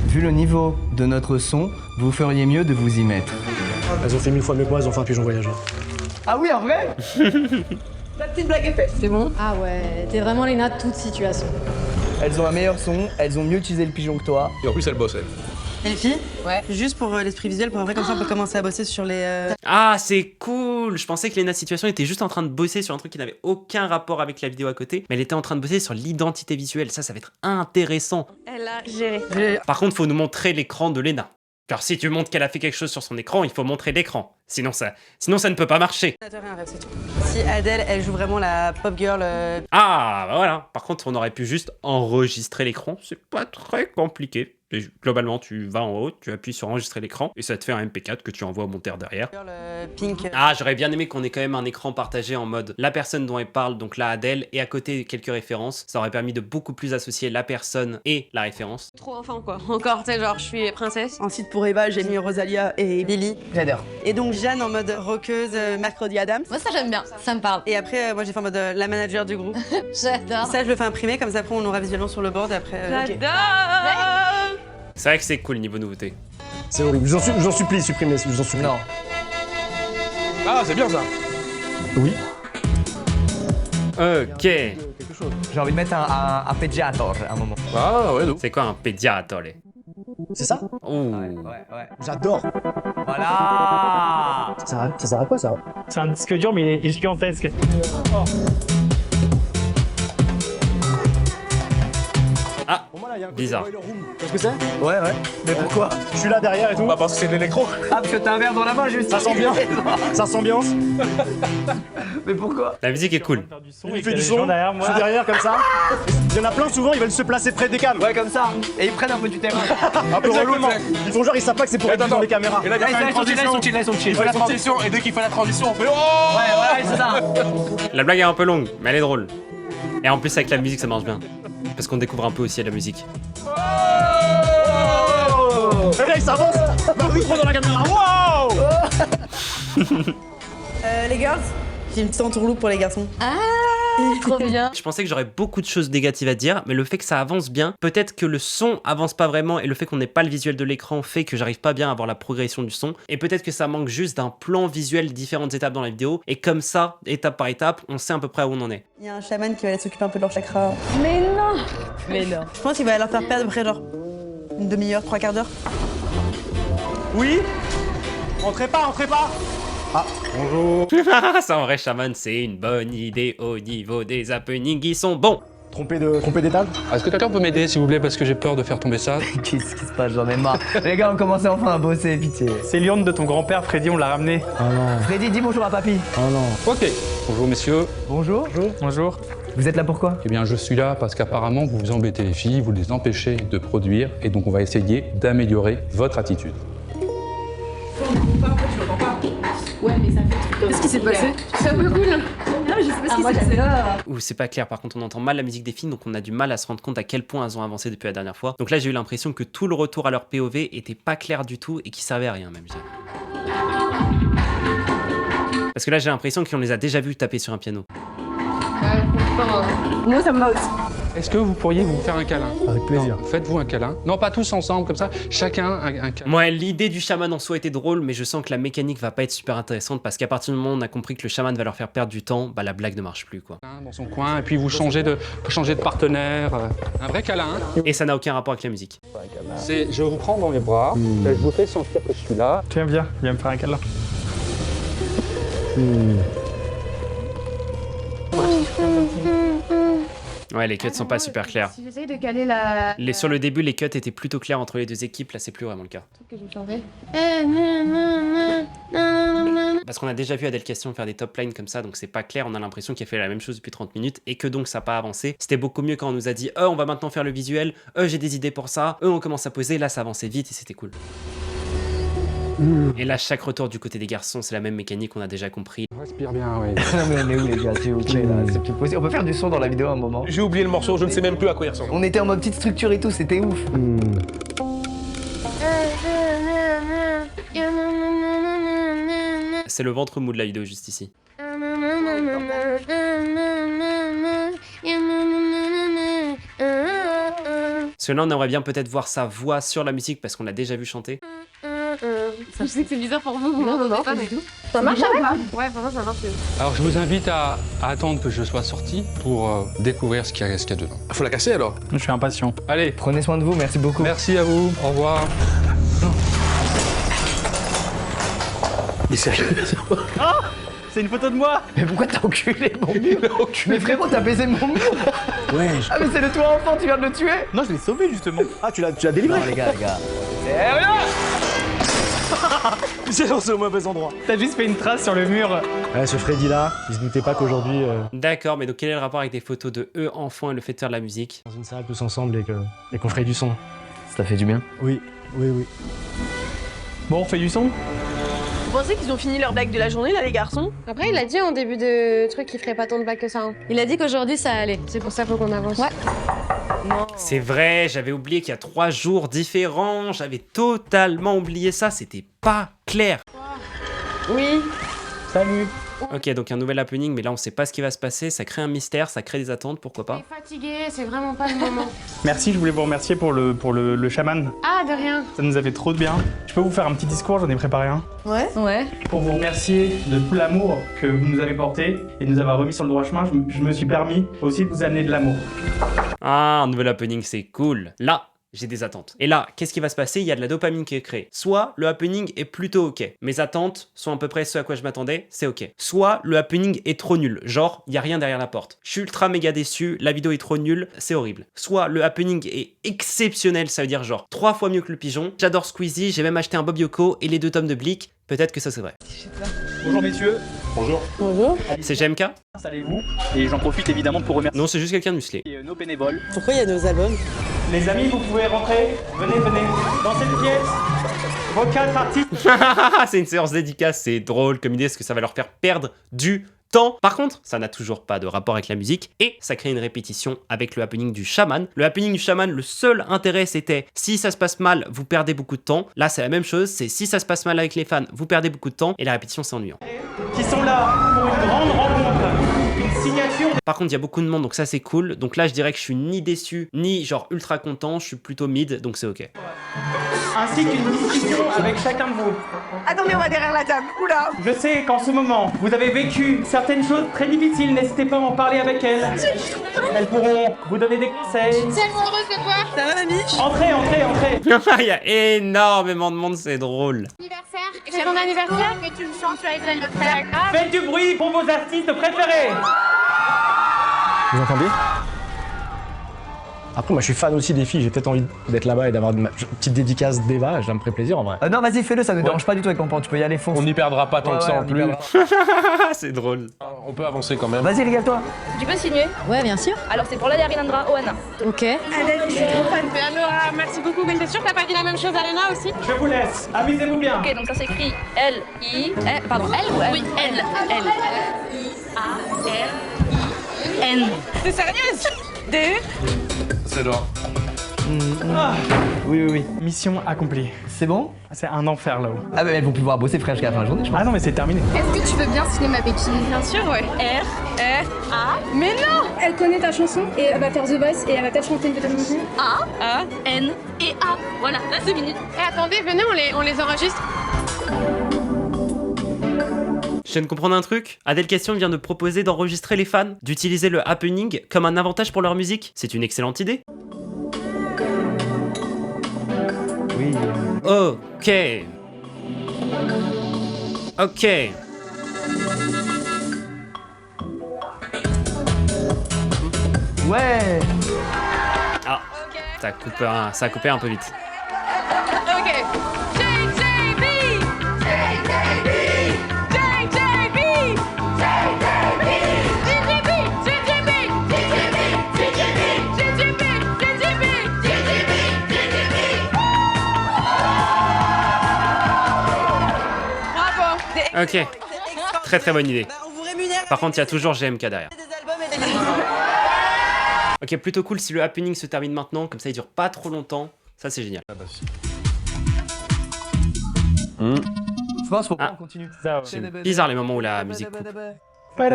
Vu le niveau de notre son, vous feriez mieux de vous y mettre. Elles ont fait 1000 fois mieux que moi, elles ont fait un pigeon voyageur. Ah oui, en vrai? La petite blague est faite. C'est bon? Ah ouais, t'es vraiment Léna de toute situation. Elles ont un meilleur son, elles ont mieux utilisé le pigeon que toi. Et en plus, elle bosse, elle. Et les filles? Ouais. Juste pour l'esprit visuel, pour après, comme ça, on peut commencer à bosser sur les. Ah, c'est cool. Je pensais que Lena Situation était juste en train de bosser sur un truc qui n'avait aucun rapport avec la vidéo à côté, mais elle était en train de bosser sur l'identité visuelle. Ça va être intéressant. Elle a géré. Par contre, faut nous montrer l'écran de Lena. Car si tu montres qu'elle a fait quelque chose sur son écran, il faut montrer l'écran. Sinon ça ne peut pas marcher. Si Adèle, elle joue vraiment la pop girl. Ah, bah voilà. Par contre, on aurait pu juste enregistrer l'écran. C'est pas très compliqué. Et globalement, tu vas en haut, tu appuies sur enregistrer l'écran et ça te fait un MP4 que tu envoies au monteur derrière. Girl, pink. Ah, j'aurais bien aimé qu'on ait quand même un écran partagé en mode la personne dont elle parle, donc là Adèle, et à côté quelques références. Ça aurait permis de beaucoup plus associer la personne et la référence. Trop enfant quoi. Encore, tu sais, genre je suis princesse. Ensuite, pour Eva, j'ai mis Rosalia et Lily. J'adore. Et donc Jeanne en mode rockeuse, Mercredi Adams. Moi ça j'aime bien, ça me parle. Et après, moi j'ai fait en mode la manager du groupe. J'adore. Ça, je le fais imprimer, comme ça après on l'aura visuellement sur le board. Après, ok. J'adore. C'est vrai que c'est cool niveau nouveauté. C'est horrible. Je vous en supplie, supprimez, je vous en supplie. Non. Ah, c'est bien ça. Oui. Ok. Quelque chose. J'ai envie de mettre un pediator à un moment. Ah, ouais, donc. C'est quoi un pédiatore? C'est ça? Ouh. Ouais. J'adore. Voilà. Ça sert à quoi ça? C'est un disque dur, mais il est gigantesque. Ah, bizarre. Qu'est-ce que c'est? Ouais. Mais pourquoi? Je suis là derrière et tout. Bah, parce que c'est de l'électro. Ah, parce que t'as un verre dans la main juste. Ça sent bien. Ça s'ambiance. Mais pourquoi? La musique est cool. Il fait du son. derrière Je moi. suis derrière comme ça. Il y en a plein souvent, ils veulent se placer près des cams. Ouais, comme ça. Et ils prennent un peu du terrain. Un peu relouement. Ils font genre, ils savent pas que c'est pour être dans les caméras. Et là, il va faire une transition. Il fait la transition, et dès qu'il fait la transition, on fait oh. Ouais, c'est ça. La blague est un peu longue, mais elle est drôle. Et en plus avec la musique ça marche bien. Parce qu'on découvre un peu aussi la musique. Le mec, ça avance. Le micro dans la caméra. Wow. Les girls, j'ai une petite entourloupe pour les garçons. Trop bien. Je pensais que j'aurais beaucoup de choses négatives à dire, mais le fait que ça avance bien, peut-être que le son avance pas vraiment et le fait qu'on n'ait pas le visuel de l'écran fait que j'arrive pas bien à voir la progression du son. Et peut-être que ça manque juste d'un plan visuel différentes étapes dans la vidéo. Et comme ça, étape par étape, on sait à peu près où on en est. Il y a un chaman qui va aller s'occuper un peu de leur chakra. Mais non. Mais non. Je pense qu'il va leur faire perdre après genre une demi-heure, 3/4 d'heure. Oui. Entrez pas. Ah, bonjour. Ça en vrai, chaman, c'est une bonne idée au niveau des happenings, ils sont bons. Trompé d'étal. Est-ce que quelqu'un peut m'aider, s'il vous plaît, parce que j'ai peur de faire tomber ça? Qu'est-ce qui se passe? J'en ai marre. Les gars, on commence enfin à bosser, pitié. C'est Lyon de ton grand-père, Freddy, on l'a ramené. Oh non. Freddy, dis bonjour à papy. Oh non. Ok. Bonjour, messieurs. Bonjour. Bonjour. Vous êtes là pourquoi? Eh bien, je suis là parce qu'apparemment, vous vous embêtez les filles, vous les empêchez de produire, et donc on va essayer d'améliorer votre attitude. Ouais mais ça fait. Qu'est-ce qui s'est passé? C'est un peu cool. Non, mais je sais pas ce qui s'est passé. Ouh, c'est pas clair, par contre on entend mal la musique des filles, donc on a du mal à se rendre compte à quel point elles ont avancé depuis la dernière fois. Donc là j'ai eu l'impression que tout le retour à leur POV était pas clair du tout et qui servait à rien même. Parce que là j'ai l'impression qu'on les a déjà vus taper sur un piano. Moi ça me va aussi. Est-ce que vous pourriez vous faire un câlin? Avec plaisir. Faites-vous un câlin. Non, pas tous ensemble, comme ça. Chacun un câlin. Ouais, l'idée du chaman en soi était drôle, mais je sens que la mécanique va pas être super intéressante parce qu'à partir du moment où on a compris que le chaman va leur faire perdre du temps, bah la blague ne marche plus quoi. Dans son coin, et puis vous changez de partenaire. Un vrai câlin. Et ça n'a aucun rapport avec la musique. Je vous prends dans les bras, je vous fais sentir que je suis là. Tiens, viens me faire un câlin. Ouais, les cuts sont pas super clairs. Si j'essaye de caler la. Sur le début, les cuts étaient plutôt clairs entre les deux équipes, là c'est plus vraiment le cas. Que j'ai changé. Parce qu'on a déjà vu Adèle Question faire des top lines comme ça, donc c'est pas clair, on a l'impression qu'elle fait la même chose depuis 30 minutes et que donc ça n'a pas avancé. C'était beaucoup mieux quand on nous a dit on va maintenant faire le visuel, j'ai des idées pour ça, on commence à poser, là ça avançait vite et c'était cool. Et là, chaque retour du côté des garçons, c'est la même mécanique, on a déjà compris. Respire bien, oui. Non mais on est où les gars, s'il vous plaît là, c'est plus possible. On peut faire du son dans la vidéo à un moment. J'ai oublié le morceau, je ne sais même plus à quoi il ressemble. On était en mode petite structure et tout, c'était ouf. C'est le ventre mou de la vidéo juste ici. Parce que là, on aimerait bien peut-être voir sa voix sur la musique parce qu'on l'a déjà vu chanter. Je sais que c'est bizarre pour vous, non, pas du tout. Ça marche avec moi? Ouais, pour moi ça marche. Alors je vous invite à attendre que je sois sorti pour découvrir ce qu'il y a dedans. Faut la casser alors. Je suis impatient. Allez, Prenez soin de vous, merci beaucoup. merci à vous, au revoir. Mais sérieux? C'est une photo de moi. Mais pourquoi t'as enculé mon mur? Mais frérot, t'as baisé mon mur. Ouais. Ah mais c'est le toi enfant, tu viens de le tuer. Non, je l'ai sauvé justement. Ah, tu l'as délivré? Non les gars. J'ai lancé au mauvais endroit. T'as juste fait une trace sur le mur. Ouais, ce Freddy là, il se doutait pas qu'aujourd'hui, D'accord, mais donc quel est le rapport avec des photos de eux enfants et le fait de faire de la musique? dans une salle tous ensemble et qu'on ferait du son. Ça fait du bien. Oui. Bon, on fait du son. Vous pensez qu'ils ont fini leur blague de la journée, là, les garçons? Après, il a dit en début de truc qu'il ferait pas tant de blagues que ça. Hein. Il a dit qu'aujourd'hui ça allait. C'est pour ça qu'il faut qu'on avance. Ouais. Non. C'est vrai, j'avais oublié qu'il y a 3 jours différents, j'avais totalement oublié ça, c'était pas clair. Oui. Salut. Ok, donc un nouvel happening, mais là on sait pas ce qui va se passer, ça crée un mystère, ça crée des attentes, pourquoi pas. T'es fatigué, c'est vraiment pas le moment. Merci, je voulais vous remercier pour le chaman. Ah, de rien. Ça nous a fait trop de bien. Je peux vous faire un petit discours, j'en ai préparé un. Ouais. Pour vous remercier de tout l'amour que vous nous avez porté et de nous avoir remis sur le droit chemin, je me suis permis aussi de vous amener de l'amour. Ah, un nouvel happening, c'est cool. Là, j'ai des attentes. Et là, qu'est-ce qui va se passer? Il y a de la dopamine qui est créée. Soit le happening est plutôt ok. Mes attentes sont à peu près ce à quoi je m'attendais, c'est ok. Soit le happening est trop nul. Genre, il y a rien derrière la porte. Je suis ultra méga déçu, la vidéo est trop nulle, c'est horrible. Soit le happening est exceptionnel, ça veut dire genre 3 fois mieux que le pigeon. J'adore Squeezie, j'ai même acheté un Bob Yoko et les 2 tomes de Bleak. Peut-être que ça c'est vrai. Bonjour messieurs. Bonjour. C'est GMK? Installez-vous. Et j'en profite évidemment pour remercier Non, c'est juste quelqu'un de musclé. nos bénévoles. Pourquoi il y a nos albums? Les amis, vous pouvez rentrer. Venez. Dans cette pièce, vos 4 artistes. C'est une séance dédicace, c'est drôle comme idée parce que ça va leur faire perdre du temps. Par contre, ça n'a toujours pas de rapport avec la musique et ça crée une répétition avec le happening du chaman. Le happening du chaman, le seul intérêt c'était si ça se passe mal, vous perdez beaucoup de temps. Là, c'est la même chose, c'est si ça se passe mal avec les fans, vous perdez beaucoup de temps et la répétition c'est ennuyant. Qui sont là pour une grande rencontre. Une signature. Par contre, il y a beaucoup de monde donc ça c'est cool. Donc là, je dirais que je suis ni déçu ni genre ultra content, je suis plutôt mid donc c'est ok. Ainsi qu'une discussion avec chacun de vous. Attendez, on va derrière la table. Oula. Je sais qu'en ce moment, vous avez vécu certaines choses très difficiles. N'hésitez pas à en parler avec elles. Elles pourront vous donner des conseils. Tellement heureuse de te voir. Ça va, mamie? Entrez. Il y a énormément de monde, c'est drôle. Anniversaire. C'est ton anniversaire? Que tu me chantes sur les anniversaires. Faites du bruit pour vos artistes préférés. Vous entendez? Après, moi, je suis fan aussi des filles. J'ai peut-être envie d'être là-bas et d'avoir une petite dédicace d'Eva. Ça me ferait plaisir, en vrai. Non, vas-y, fais-le, ça ne dérange pas du tout avec mon pan, tu peux y aller, fonce. On n'y perdra pas tant que ça en plus. C'est drôle. On peut avancer quand même. Vas-y, régale-toi. Tu peux signer? Ouais, bien sûr. Alors c'est pour l'Adia Rinandra Oana. Ok. Adèle, je suis trop fan. Laura, merci beaucoup. Mais t'es sûre que t'as pas dit la même chose à Léna aussi? Je vous laisse. Amusez-vous bien. Ok, donc ça s'écrit L-I... Pardon, L ou L? Oui, L. L-I-A-R-I-N. T'es sérieuse? D. C'est là. Oui. Mission accomplie. C'est bon? C'est un enfer là-haut. Ah bah elles vont pouvoir bosser frère jusqu'à la fin de la journée, je pense. Ah non, mais c'est terminé. Est-ce que tu veux bien signer ma béquille? Bien sûr, ouais. R-R-A. Mais non! Elle connaît ta chanson et elle va faire The Voice et elle va peut-être chanter une petite chanson. A-N et A. Voilà, là c'est fini. Eh, attendez, venez, on les enregistre. Je viens de comprendre un truc. Adèle Question vient de proposer d'enregistrer les fans, d'utiliser le happening comme un avantage pour leur musique. C'est une excellente idée. Oui. Ok. Ok. Ouais. Ah, ça a coupé un peu vite. Ok. JJB! JJB! JJB! JJB! Bravo! Ok. Très très bonne idée. On vous rémunère. Par contre, il y a toujours GMK derrière. Des albums et des Ok, plutôt cool si le happening se termine maintenant, comme ça il dure pas trop longtemps. Ça c'est génial. Je pense faut Ah. qu'on continue. Ça, C'est bizarre les moments où la musique coupe. Ouais.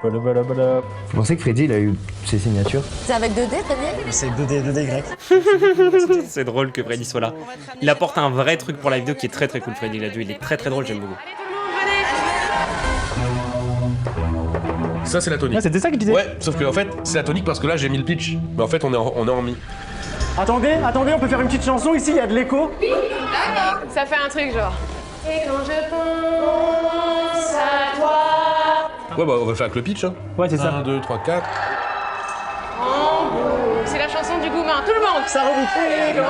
Vous pensez que Freddy, il a eu ses signatures? C'est avec 2D, Freddy? C'est 2D grec. C'est drôle que Freddy soit là. Il apporte un vrai truc pour la vidéo qui est très cool, Freddy Gladieux. Il est très drôle, j'aime beaucoup. Ça, c'est la tonique. Ouais, c'était ça que je disais. Ouais, sauf que en fait, c'est la tonique parce que là, j'ai mis le pitch. Mais en fait, on est en mi. Attendez, on peut faire une petite chanson ici, il y a de l'écho. Ça fait un truc genre. Et quand je pense à toi. Ouais, bah, on va faire avec le pitch, hein. Ouais, c'est ça. 1, 2, 3, 4. C'est la chanson du Goumin, tout le monde. Ça reboucle.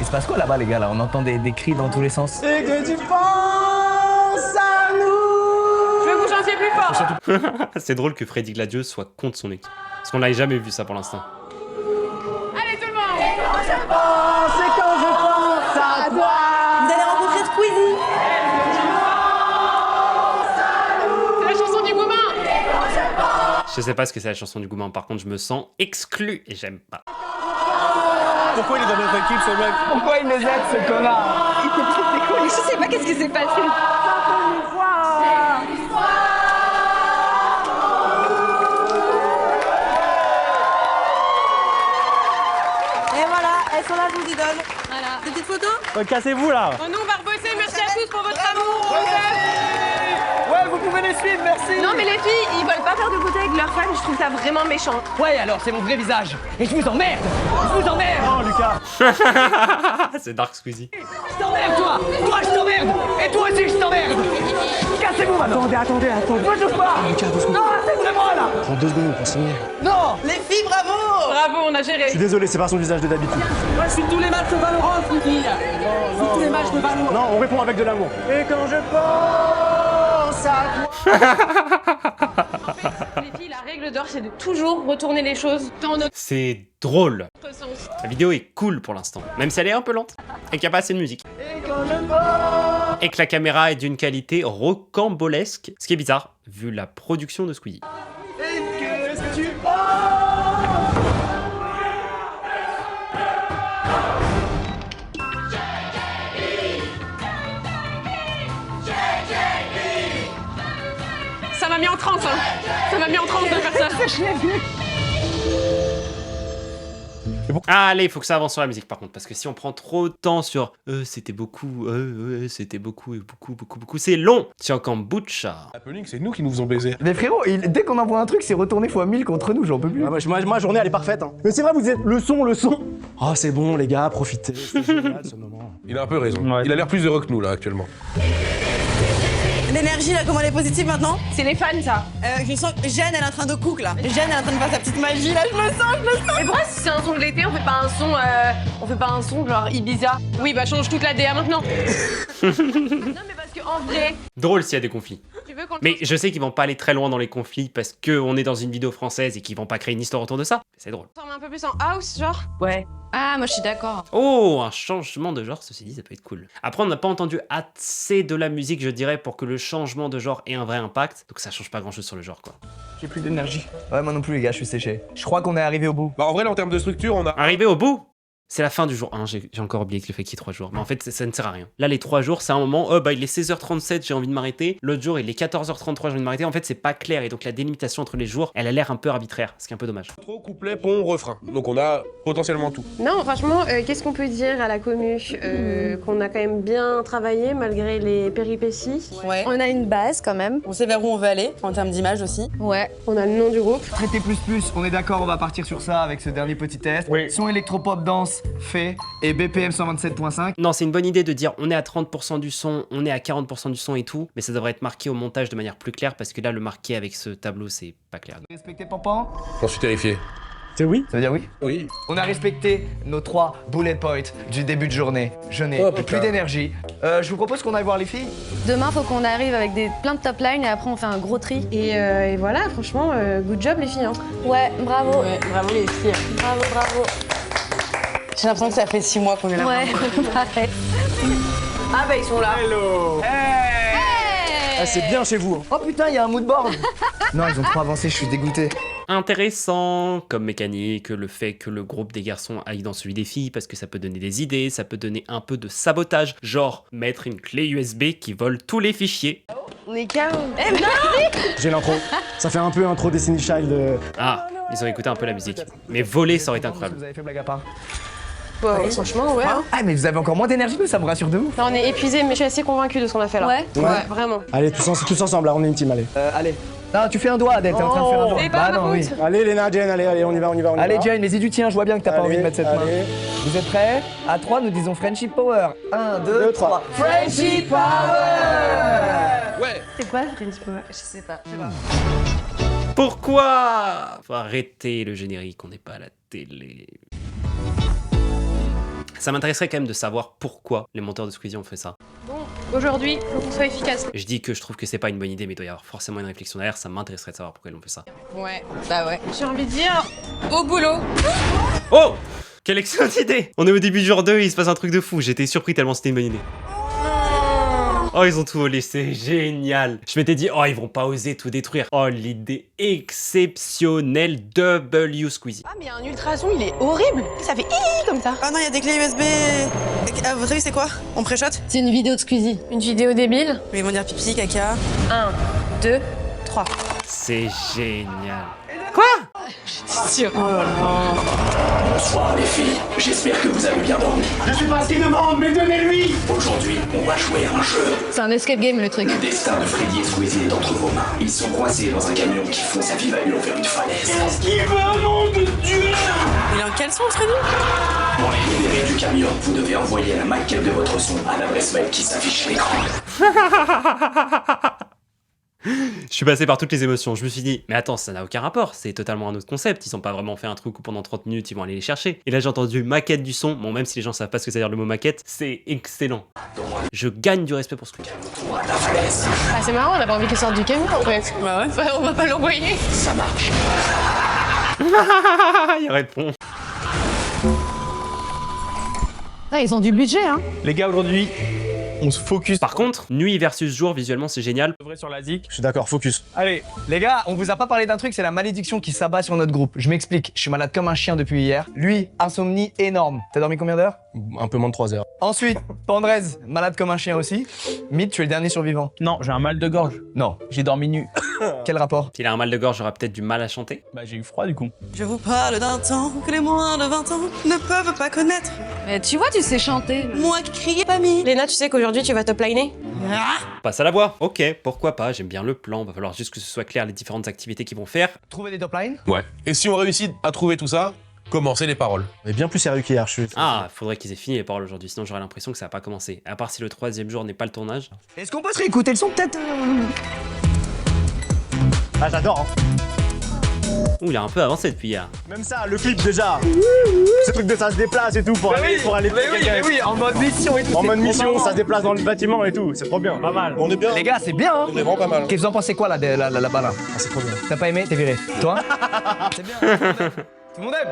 Il se passe quoi là-bas, les gars, là? On entend des cris dans tous les sens. Et que tu penses à nous. Je veux que vous chantiez plus fort. C'est drôle que Freddy Gladieux soit contre son équipe. Parce qu'on l'avait jamais vu ça pour l'instant. Allez, tout le monde. C'est quand je pense à toi. Vous allez rencontrer Squeezie. C'est la chanson du Goumin. Je sais pas ce que c'est la chanson du Goumin, par contre je me sens exclu et j'aime pas. Pourquoi il est dans notre équipe, ce mec? Pourquoi il nous aide, ce connard? Je sais pas qu'est-ce qui s'est passé. Et voilà, elles sont là, je vous y donne. Voilà. Des petites photos? Cassez-vous là. Oh, nous, on va rebosser. Merci à tous pour votre amour. Ouais, vous pouvez les suivre, merci. Non, mais les filles, ils veulent pas faire de photos avec leurs fans. Je trouve ça vraiment méchant. Ouais, alors, c'est mon vrai visage. Et je vous emmerde. Je vous emmerde. Oh, Lucas. C'est Dark Squeezie. Je t'emmerde, toi. Toi, je t'emmerde. Et toi aussi, je t'emmerde. Cassez-vous maintenant. Attendez. Moi, je pas. Lucas, 2 secondes. Non, restez moi, là. Prends 2 secondes pour signer. Non. Les filles, bravo. Bravo, on a Je géré. suis désolé, c'est pas son visage de d'habitude. Moi, je suis tous les matchs de Valorant, Freddy. Tous les matchs de Valorant. Non, on répond avec de l'amour. Et quand je pense à toi. Les filles, la règle d'or, c'est de toujours retourner les choses dans notre C'est drôle. sens. La vidéo est cool pour l'instant, même si elle est un peu lente et qu'il n'y a pas assez de musique. Et que la caméra est d'une qualité rocambolesque, ce qui est bizarre vu la production de Squeezie. Ça m'a mis en transe, hein. Ça m'a mis en transe de faire ça. Allez, il faut que ça avance sur la musique par contre, parce que si on prend trop de temps sur c'était beaucoup, c'est long. Tiens, kombucha. Happening, c'est nous qui nous faisons baiser. Mais frérot, dès qu'on envoie un truc, c'est retourné x 1000 contre nous, j'en peux plus. Ma journée, elle est parfaite. Hein. Mais c'est vrai, vous êtes le son. Oh, c'est bon, les gars, profitez. C'est génial ce moment. Il a un peu raison. Ouais. Il a l'air plus heureux que nous, là, actuellement. L'énergie, là, comment elle est positive maintenant? C'est les fans, ça. Je sens que Jeanne, elle est en train de cook, là. Jeanne, elle est en train de faire sa petite magie, là. Je me sens. Et pourquoi si c'est un son de l'été, on fait pas un son genre Ibiza? Oui, bah change toute la DA maintenant. Non, mais parce que en vrai, Drôle s'il y a des conflits. tu veux qu'on Mais je sais qu'ils vont pas aller très loin dans les conflits parce qu'on est dans une vidéo française et qu'ils vont pas créer une histoire autour de ça. Mais c'est drôle. transforme un peu plus en house, genre? Ouais. Ah, moi je suis d'accord. Oh, un changement de genre, ceci dit, ça peut être cool. Après, on n'a pas entendu assez de la musique, je dirais, pour que le changement de genre ait un vrai impact. Donc ça change pas grand chose sur le genre, quoi. J'ai plus d'énergie. Ouais, moi non plus, les gars, je suis séché. Je crois qu'on est arrivé au bout. Bah, en vrai, là, en termes de structure, on a. Arrivé au bout, c'est la fin du jour 1, j'ai encore oublié que le fait qu'il y ait 3 jours. Mais en fait, ça ne sert à rien. Là, les 3 jours, c'est un moment, il est 16h37, j'ai envie de m'arrêter. L'autre jour, il est 14h33, j'ai envie de m'arrêter. En fait, c'est pas clair. Et donc, la délimitation entre les jours, elle a l'air un peu arbitraire, ce qui est un peu dommage. Trop couplet, pont, refrain. Donc, on a potentiellement tout. Non, franchement, qu'est-ce qu'on peut dire à la commu? Qu'on a quand même bien travaillé malgré les péripéties. Ouais. On a une base quand même. On sait vers où on veut aller, en termes d'image aussi. Ouais. On a le nom du groupe. Traité plus, on est d'accord, on va partir sur ça avec ce dernier petit test. Oui. Son électropop danse fait et BPM 127.5. Non, c'est une bonne idée de dire on est à 30% du son, on est à 40% du son et tout, mais ça devrait être marqué au montage de manière plus claire parce que là, le marquer avec ce tableau, c'est pas clair. Respecté Pampan? J'en suis terrifié. C'est oui? Ça veut dire oui? Oui. On a respecté nos 3 bullet points du début de journée. Je n'ai Oh, putain. plus d'énergie. Je vous propose qu'on aille voir les filles. Demain, faut qu'on arrive avec plein de top lines et après on fait un gros tri. Et voilà, franchement, good job les filles. Hein. Ouais, bravo. Ouais, bravo les filles. Bravo. J'ai l'impression que ça fait 6 mois qu'on est là. Ouais, pareil. Ah bah ils sont là. Hello. Ah, c'est bien chez vous. Hein. Oh putain, il y a un mood board. Non, ils ont trop avancé, je suis dégoûté. intéressants comme mécanique, le fait que le groupe des garçons aille dans celui des filles parce que ça peut donner des idées, ça peut donner un peu de sabotage, genre mettre une clé USB qui vole tous les fichiers. On est KO. J'ai l'intro. Ça fait un peu intro Destiny Child. Ah, ils ont écouté un peu la musique. Mais voler, ça aurait été incroyable. Vous avez fait blague à part. Bah, franchement, ouais. Ah, mais vous avez encore moins d'énergie, ça me rassure de ouf. Là, on est épuisé, mais je suis assez convaincue de ce qu'on a fait là. Ouais. Ouais, vraiment. Allez, tous ensemble, là, on est une team, allez. Allez. Non, tu fais un doigt, Adèle, t'es en train de faire un doigt. C'est pas ma non, oui. faute. Allez, Léna, Jen, allez, on y va. Allez, Jane, mais dis du tien, je vois bien que t'as pas envie de mettre cette main. Allez. Vous êtes prêts? À 3, nous disons Friendship Power. 1, 2, 3. Friendship Power! Ouais. C'est quoi Friendship Power? Je sais pas. Pourquoi? Faut arrêter le générique, on n'est pas à la télé. Ça m'intéresserait quand même de savoir pourquoi les monteurs de Squeezie ont fait ça. Bon, aujourd'hui, faut qu'on soit efficace. Je dis que je trouve que c'est pas une bonne idée, mais il doit y avoir forcément une réflexion derrière, ça m'intéresserait de savoir pourquoi ils ont fait ça. Ouais, bah ouais. J'ai envie de dire, au boulot. Oh! Quelle excellente idée! On est au début du jour 2 et il se passe un truc de fou, j'étais surpris tellement c'était une bonne idée. Oh, ils ont tout volé, c'est génial. Je m'étais dit, oh, ils vont pas oser tout détruire. Oh, l'idée exceptionnelle, W Squeezie. Ah, mais un ultrason, il est horrible. Ça fait hihi comme ça. Ah non, il y a des clés USB. Ah, vous savez c'est quoi? On pré-shot? C'est une vidéo de Squeezie. Une vidéo débile. Mais ils vont dire pipi, caca. 1, 2, 3. C'est génial. Quoi? Sûr. Bonsoir les filles, j'espère que vous avez bien dormi. Je sais pas ce qu'il demande, mais donnez-lui. Aujourd'hui, on va jouer à un jeu. C'est un escape game le truc. Le destin de Freddy et Squeezie est entre vos mains. Ils sont coincés dans un camion qui fonce à vive allure vers une falaise. Qu'est-ce qu'il veut, nom de Dieu? Il est en caleçon, Freddy? Pour les libérer du camion, vous devez envoyer la maquette de votre son à l'adresse mail qui s'affiche à l'écran. Je suis passé par toutes les émotions, je me suis dit, mais attends, ça n'a aucun rapport, c'est totalement un autre concept, ils ont pas vraiment fait un truc où pendant 30 minutes ils vont aller les chercher. Et là j'ai entendu maquette du son, bon même si les gens savent pas ce que ça veut dire le mot maquette, c'est excellent. Je gagne du respect pour ce truc. Ah, c'est marrant, on a pas envie qu'il sorte du camion en fait. Bah ouais. On va pas l'envoyer. Ça marche. Il répond. Ah, ils ont du budget, hein. Les gars, aujourd'hui, on se focus. Par contre, nuit versus jour, visuellement c'est génial. Vrai sur la zik. Je suis d'accord, focus. Allez, les gars, on vous a pas parlé d'un truc, c'est la malédiction qui s'abat sur notre groupe. Je m'explique, je suis malade comme un chien depuis hier. Lui, insomnie énorme. T'as dormi combien d'heures? Un peu moins de 3 heures. Ensuite, Pandrez, malade comme un chien aussi. Mythe, tu es le dernier survivant. Non, j'ai un mal de gorge. Non. J'ai dormi nu. Quel rapport? S'il a un mal de gorge, j'aurai peut-être du mal à chanter. Bah, j'ai eu froid du coup. Je vous parle d'un temps que les moins de 20 ans ne peuvent pas connaître. Mais tu vois, tu sais chanter. Moi qui criais pas mis. Léna, tu sais qu'aujourd'hui tu vas top liner? Passe à la voix. Ok, pourquoi pas, j'aime bien le plan, va falloir juste que ce soit clair les différentes activités qu'ils vont faire. Trouver des top lines? Ouais. Et si on réussit à trouver tout ça, commencez les paroles. Mais bien plus sérieux qu'hier, je suis. Ah, faudrait qu'ils aient fini les paroles aujourd'hui, sinon j'aurais l'impression que ça va pas commencer. À part si le 3e jour n'est pas le tournage. Est-ce qu'on peut se réécouter le son peut-être? Ah, j'adore, hein. Ouh, il a un peu avancé depuis hier. Même ça, le clip déjà. Ce truc de ça se déplace et tout pour aller Mais oui, en mode mission et tout. En c'est mode trop mission, marrant. ça se déplace dans le bâtiment et tout, c'est trop bien. Pas mal. On est bien. Les gars, c'est bien, hein. On est vraiment pas mal. Qu'est-ce que vous en pensez quoi là-bas là? Ah, c'est trop bien. T'as pas aimé? T'es viré. Toi? C'est bien. Tout le monde aime.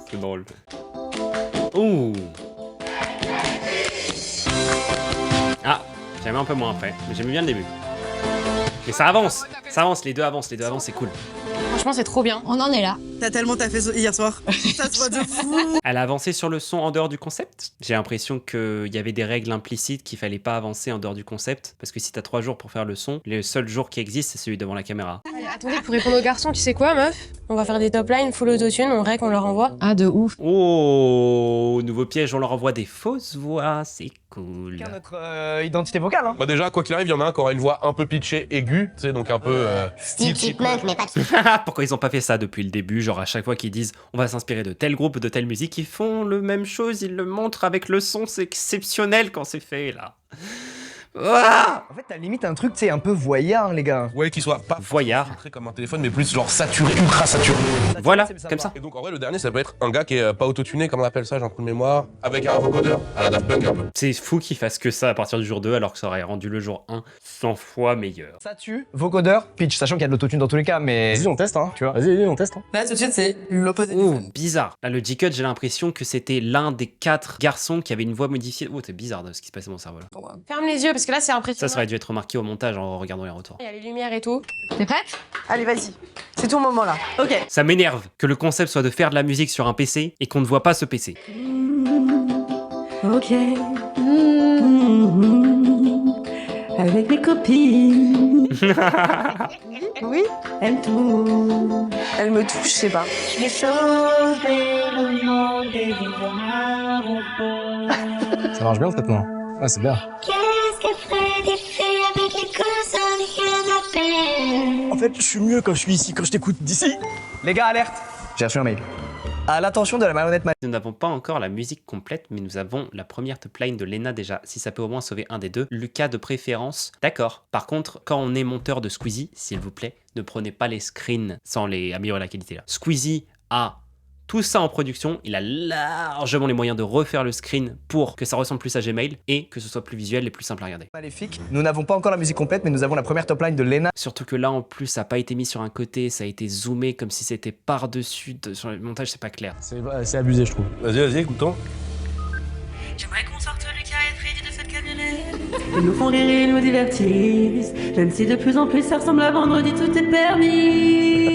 C'est drôle. Ouh. Ah, j'aimais un peu moins après, mais j'aimais bien le début. Mais ça avance, les deux avancent, c'est cool. Franchement, c'est trop bien. On en est là. T'as tellement taffé hier soir. Ça se voit de fou. Elle a avancé sur le son en dehors du concept. J'ai l'impression qu'il y avait des règles implicites qu'il fallait pas avancer en dehors du concept. Parce que si t'as 3 jours pour faire le son, le seul jour qui existe, c'est celui devant la caméra. Attendez, pour répondre aux garçons, tu sais quoi, meuf? On va faire des top lines full autotune, on règle, on leur envoie. Ah, de ouf. Oh, nouveau piège, on leur envoie des fausses voix, c'est cool. Notre identité vocale, hein. Bah déjà, quoi qu'il arrive, il y en a un qui aura une voix un peu pitchée, aiguë, tu sais, donc un peu style cheap meuf, mais pas Pourquoi ils ont pas fait ça depuis le début? Genre à chaque fois qu'ils disent on va s'inspirer de tel groupe, de telle musique, ils font le même chose, ils le montrent avec le son, c'est exceptionnel quand c'est fait là. Ah, En fait, t'as limite un truc, tu sais, un peu voyard, les gars. Ouais, qui soit pas Voyard. filtré comme un téléphone, mais plus genre saturé, ultra saturé. Voilà, c'est comme ça. Et donc en vrai, le dernier, ça peut être un gars qui est pas autotuné, comme on appelle ça, j'ai un trou de mémoire, avec un vocodeur, à la Daft Punk un peu. C'est fou qu'ils fassent que ça à partir du jour 2 alors que ça aurait rendu le jour 1 100 fois meilleur. Ça tue, vocodeur, pitch, sachant qu'il y a de l'autotune dans tous les cas, mais... Vas-y, on teste, hein. Tu vois. Vas-y, on teste, hein. Là, tout de suite, c'est l'opposé. Oh, bizarre. Là, le G-Cut, j'ai l'impression que c'était l'un des 4 garçons qui avait une voix modifiée. Oh, c'est bizarre de ce qui se passait dans mon cerveau là. Ferme les yeux parce parce que là, c'est impressionnant. Ça aurait dû être remarqué au montage en regardant les retours. Il y a les lumières et tout. T'es prête? Allez, vas-y. C'est ton moment là. Ok. Ça m'énerve que le concept soit de faire de la musique sur un PC et qu'on ne voit pas ce PC. Ok. Avec mes copines. Oui. Elle tout. Elle me touche, je sais pas. Je vais sauver le monde et Ça marche bien le traitement. Ah, c'est bien. Qu'est-ce qu'elle ferait des filles avec les cousins du canapé? En fait, je suis mieux quand je suis ici, quand je t'écoute d'ici. Les gars, alerte. J'ai reçu un mail. À l'attention de la marionnette Nous n'avons pas encore la musique complète, mais nous avons la première top line de Lena déjà. Si ça peut au moins sauver un des deux. Lucas de préférence, d'accord. Par contre, quand on est monteur de Squeezie, s'il vous plaît, ne prenez pas les screens sans les améliorer la qualité là. Squeezie a tout ça en production, il a largement les moyens de refaire le screen pour que ça ressemble plus à Gmail et que ce soit plus visuel et plus simple à regarder. Maléfique. Nous n'avons pas encore la musique complète, mais nous avons la première top line de Lena. Surtout que là, en plus, ça n'a pas été mis sur un côté, ça a été zoomé comme si c'était par-dessus. Sur le montage, c'est pas clair. C'est abusé, je trouve. Vas-y, écoutons. J'aimerais qu'on sorte Lucas et Freddy de cette camionnette. Ils nous font rire et nous divertissent. Même si de plus en plus ça ressemble à vendredi, tout est permis.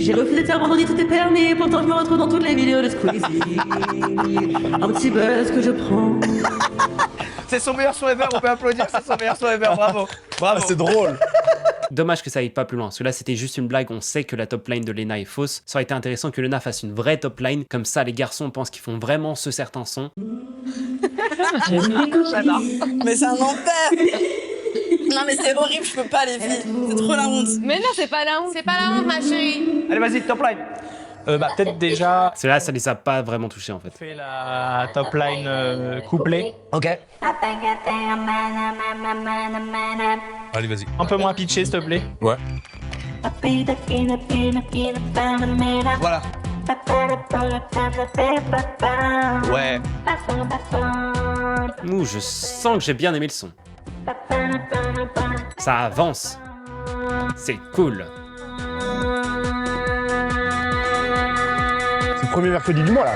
J'ai refusé de faire vendredi, tout est permis. Pourtant je me retrouve dans toutes les vidéos de Squeezie. Un petit buzz que je prends. C'est son meilleur son ever, on peut applaudir, c'est son meilleur son ever, bravo. Bravo. C'est drôle. Dommage que ça aille pas plus loin, parce que là c'était juste une blague, on sait que la top line de Lena est fausse. Ça aurait été intéressant que Lena fasse une vraie top line, comme ça les garçons pensent qu'ils font vraiment ce certain son. J'adore. Mais c'est un enfer. Non mais c'est horrible, je peux pas les filles. C'est trop la honte. Mais non, c'est pas la honte. C'est pas la honte, ma chérie. Allez, vas-y, top line. Peut-être déjà C'est là, ça les a pas vraiment touchés en fait. fait la top line couplet. Ok. Allez, vas-y. Un peu moins pitché, s'il te plaît. Ouais. Voilà. Ouais. Ouh, je sens que j'ai bien aimé le son. Ça avance. C'est cool. C'est le premier mercredi du mois, là.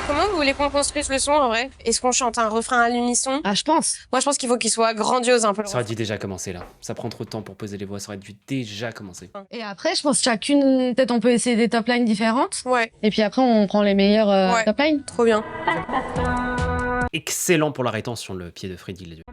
Comment vous voulez qu'on construise le son en vrai? Est-ce qu'on chante un refrain à l'unisson? Ah je pense. Moi, je pense qu'il faut qu'il soit grandiose un peu. Ça aurait dû déjà commencer là. Ça prend trop de temps pour poser les voix, ça aurait dû déjà commencer. Et après je pense que chacune, peut-être on peut essayer des top lines différentes. Ouais, Et puis après on prend les meilleures Ouais. top lines. trop bien. Excellent pour la rétention, le pied de Freddy. Les yeux.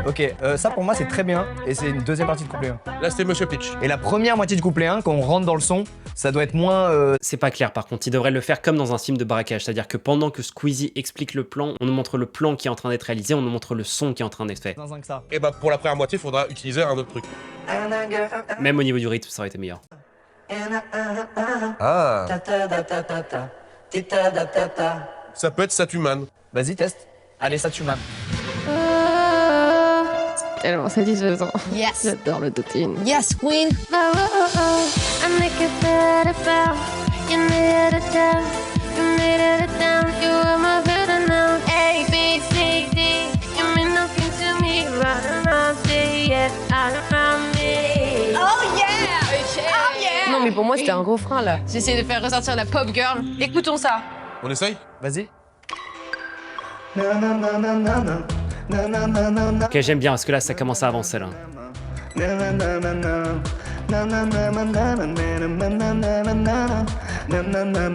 Ok, ça pour moi c'est très bien, et c'est une deuxième partie de couplet 1. Là, c'était Monsieur Pitch. Et la première moitié du couplet 1, quand on rentre dans le son, ça doit être moins... C'est pas clair par contre, il devrait le faire comme dans un film de braquage, c'est-à-dire que pendant que Squeezie explique le plan, on nous montre le plan qui est en train d'être réalisé, on nous montre le son qui est en train d'être fait. zinzin que ça. Et bah, pour la première moitié, il faudra utiliser un autre truc. Même au niveau du rythme, ça aurait été meilleur. Ah. Ça peut être Satuman. Vas-y, teste. Allez, ça tu m'as. Tellement satisfaisant. Yes. J'adore le dotine. Yes queen. Non, mais pour moi, c'était un refrain là. J'essaie de faire ressortir la pop girl. Écoutons ça. On essaye? Vas-y. Ok, j'aime bien, parce que là, ça commence à avancer là.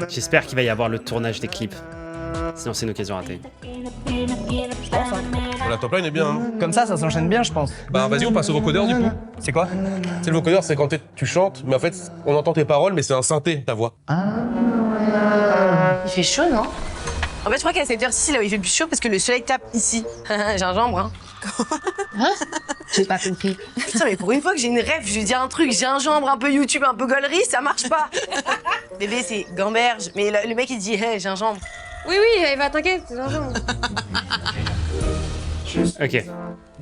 J'espère qu'il va y avoir le tournage des clips. Sinon, c'est une occasion ratée. La top line est bien, hein. Comme ça s'enchaîne bien, je pense. Bah, vas-y, on passe au vocodeur, du coup. C'est quoi? C'est le vocodeur, c'est quand tu chantes, mais en fait, on entend tes paroles, mais c'est un synthé, ta voix. Il fait chaud, non? En fait, je crois qu'elle essaie de dire si là où il fait plus chaud parce que le soleil tape ici. Gingembre, hein. J'ai pas compris. Putain, mais pour une fois que j'ai une rêve, je lui dis un truc, gingembre, un peu YouTube, un peu gaulerie, ça marche pas. Bébé, c'est gamberge. Mais le mec, il dit, hey, gingembre. Oui, oui, Eva, t'inquiète, c'est gingembre. Ok.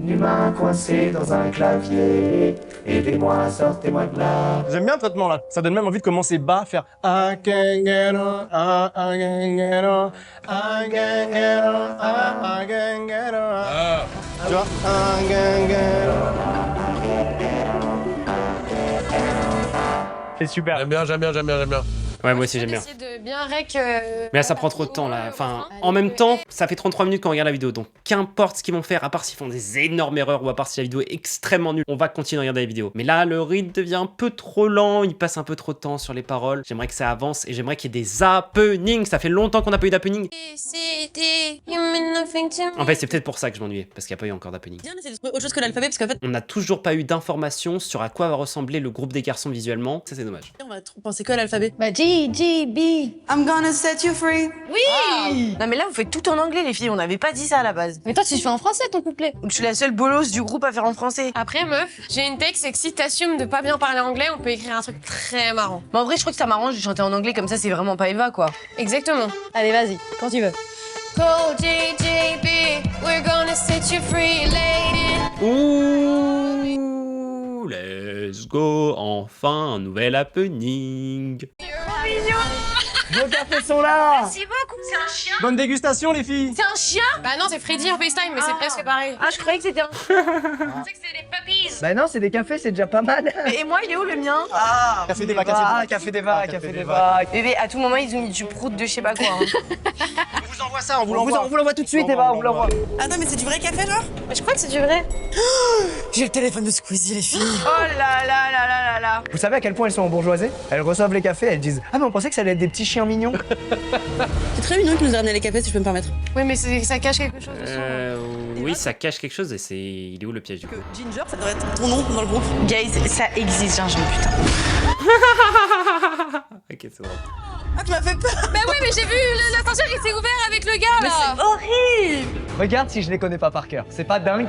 Humain coincé dans un clavier, aidez-moi, sortez-moi de là. J'aime bien le traitement là. Ça donne même envie de commencer bas, faire I can get on, I can get on, I can get on, I can get on. Ah. Tu vois? I can get on. C'est super. J'aime bien. Ouais, moi aussi j'aime bien. Essayer de bien rec. Mais là, ça prend trop de temps là. Enfin, en même temps, ça fait 33 minutes qu'on regarde la vidéo. Donc, qu'importe ce qu'ils vont faire, à part s'ils font des énormes erreurs ou à part si la vidéo est extrêmement nulle, on va continuer à regarder la vidéo. Mais là, le rythme devient un peu trop lent. Il passe un peu trop de temps sur les paroles. J'aimerais que ça avance et j'aimerais qu'il y ait des happenings. Ça fait longtemps qu'on n'a pas eu d'happening. En fait, c'est peut-être pour ça que je m'ennuyais. Parce qu'il n'y a pas eu encore d'happening. Viens, on essaie de trouver autre chose que l'alphabet parce qu'en fait, On n'a toujours pas eu d'informations sur à quoi va ressembler le groupe des garçons visuellement. Ça, c'est dommage. on va penser que à l'alphabet. Bah G, G, B. I'm gonna set you free. Oui. Non mais là vous faites tout en anglais les filles, on n'avait pas dit ça à la base. Mais toi, tu fais en français ton couplet. Je suis la seule bolos du groupe à faire en français. Après, meuf, j'ai une texte, c'est que si t'assumes de pas bien parler anglais, on peut écrire un truc très marrant. Mais en vrai je crois que ça m'arrange de chanter en anglais comme ça, c'est vraiment pas Eva quoi. Exactement. Allez, vas-y, quand tu veux. Call JJB, we're gonna set you free, lady. Ouh, let's go. Enfin, un nouvel happening. Vos cafés sont là. Merci beaucoup. C'est un chien. Bonne dégustation, les filles. C'est un chien. Bah non, c'est Freddy en FaceTime, mais c'est presque pareil. Ah je croyais que c'était un... Je pensais que c'était des puppies. Bah non, c'est des cafés, c'est déjà pas mal. Et moi il est où le mien? Ah, Café Deva, Café Deva, Café Deva. Bébé, à tout moment ils ont mis du prout de je sais pas quoi. Hein. On vous envoie ça, on vous On l'envoie. vous l'envoie tout de suite, Eva, on vous l'envoie. Attends, mais c'est du vrai café, genre? Mais je crois que c'est du vrai. J'ai le téléphone de Squeezie, les filles. Oh là là là là là là. Vous savez à quel point elles sont bourgeoisées? Elles reçoivent les cafés, elles disent ah mais on pensait que ça allait être des petits chiens mignons. C'est très mignon qu'ils nous a ramené les cafés, si je peux me permettre. Oui, mais ça cache quelque chose aussi. Oui, ça cache quelque chose et c'est... Il est où le piège du coup? Ginger, ça devrait être ton nom dans le groupe. Guys, ça existe Gingembre putain. Ok, c'est drôle. Ah, tu m'as fait peur. Bah oui, mais j'ai vu l'ascenseur il s'est ouvert avec le gars là. Horrible. Regarde si je les connais pas par cœur, c'est pas dingue.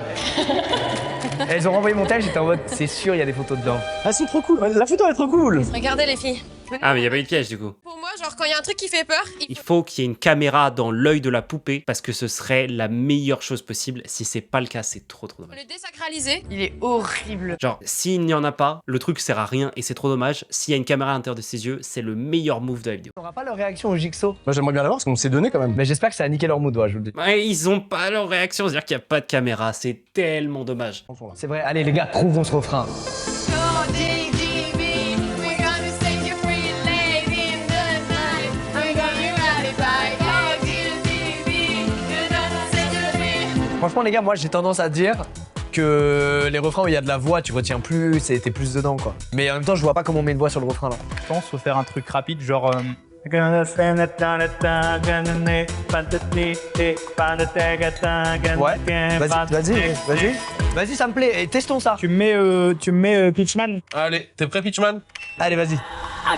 Elles ont renvoyé mon tel, j'étais en mode c'est sûr, il y a des photos dedans. Elles sont trop cool. La photo elle est trop cool. Regardez les filles. Ah, mais il n'y a pas eu de piège du coup. Pour moi, genre quand il y a un truc qui fait peur, Il faut qu'il y ait une caméra dans l'œil de la poupée parce que ce serait la meilleure chose possible. Si c'est pas le cas, c'est trop faut dommage. le désacraliser. Il est horrible. Genre, s'il n'y en a pas, le truc sert à rien et c'est trop dommage. S'il y a une caméra à l'intérieur de ses yeux, c'est le meilleur move de la vidéo. On aura pas leur réaction au Jigsaw. Moi j'aimerais bien l'avoir parce qu'on s'est donné quand même. Mais j'espère que ça a niqué leur mood, ouais, je vous le dis. Ouais, ils ont pas leur réaction, c'est-à-dire qu'il n'y a pas de caméra. C'est tellement dommage. C'est vrai, allez les gars, trouvons ce refrain. Franchement les gars, moi j'ai tendance à dire que les refrains où il y a de la voix, tu retiens plus, t'es plus dedans quoi. Mais en même temps, je vois pas comment on met une voix sur le refrain là. Je pense qu'il faut faire un truc rapide, genre. Ouais, vas-y, ça me plaît. Et testons ça. Tu me mets Pitchman. Allez, t'es prêt Pitchman? Allez, vas-y. Ah,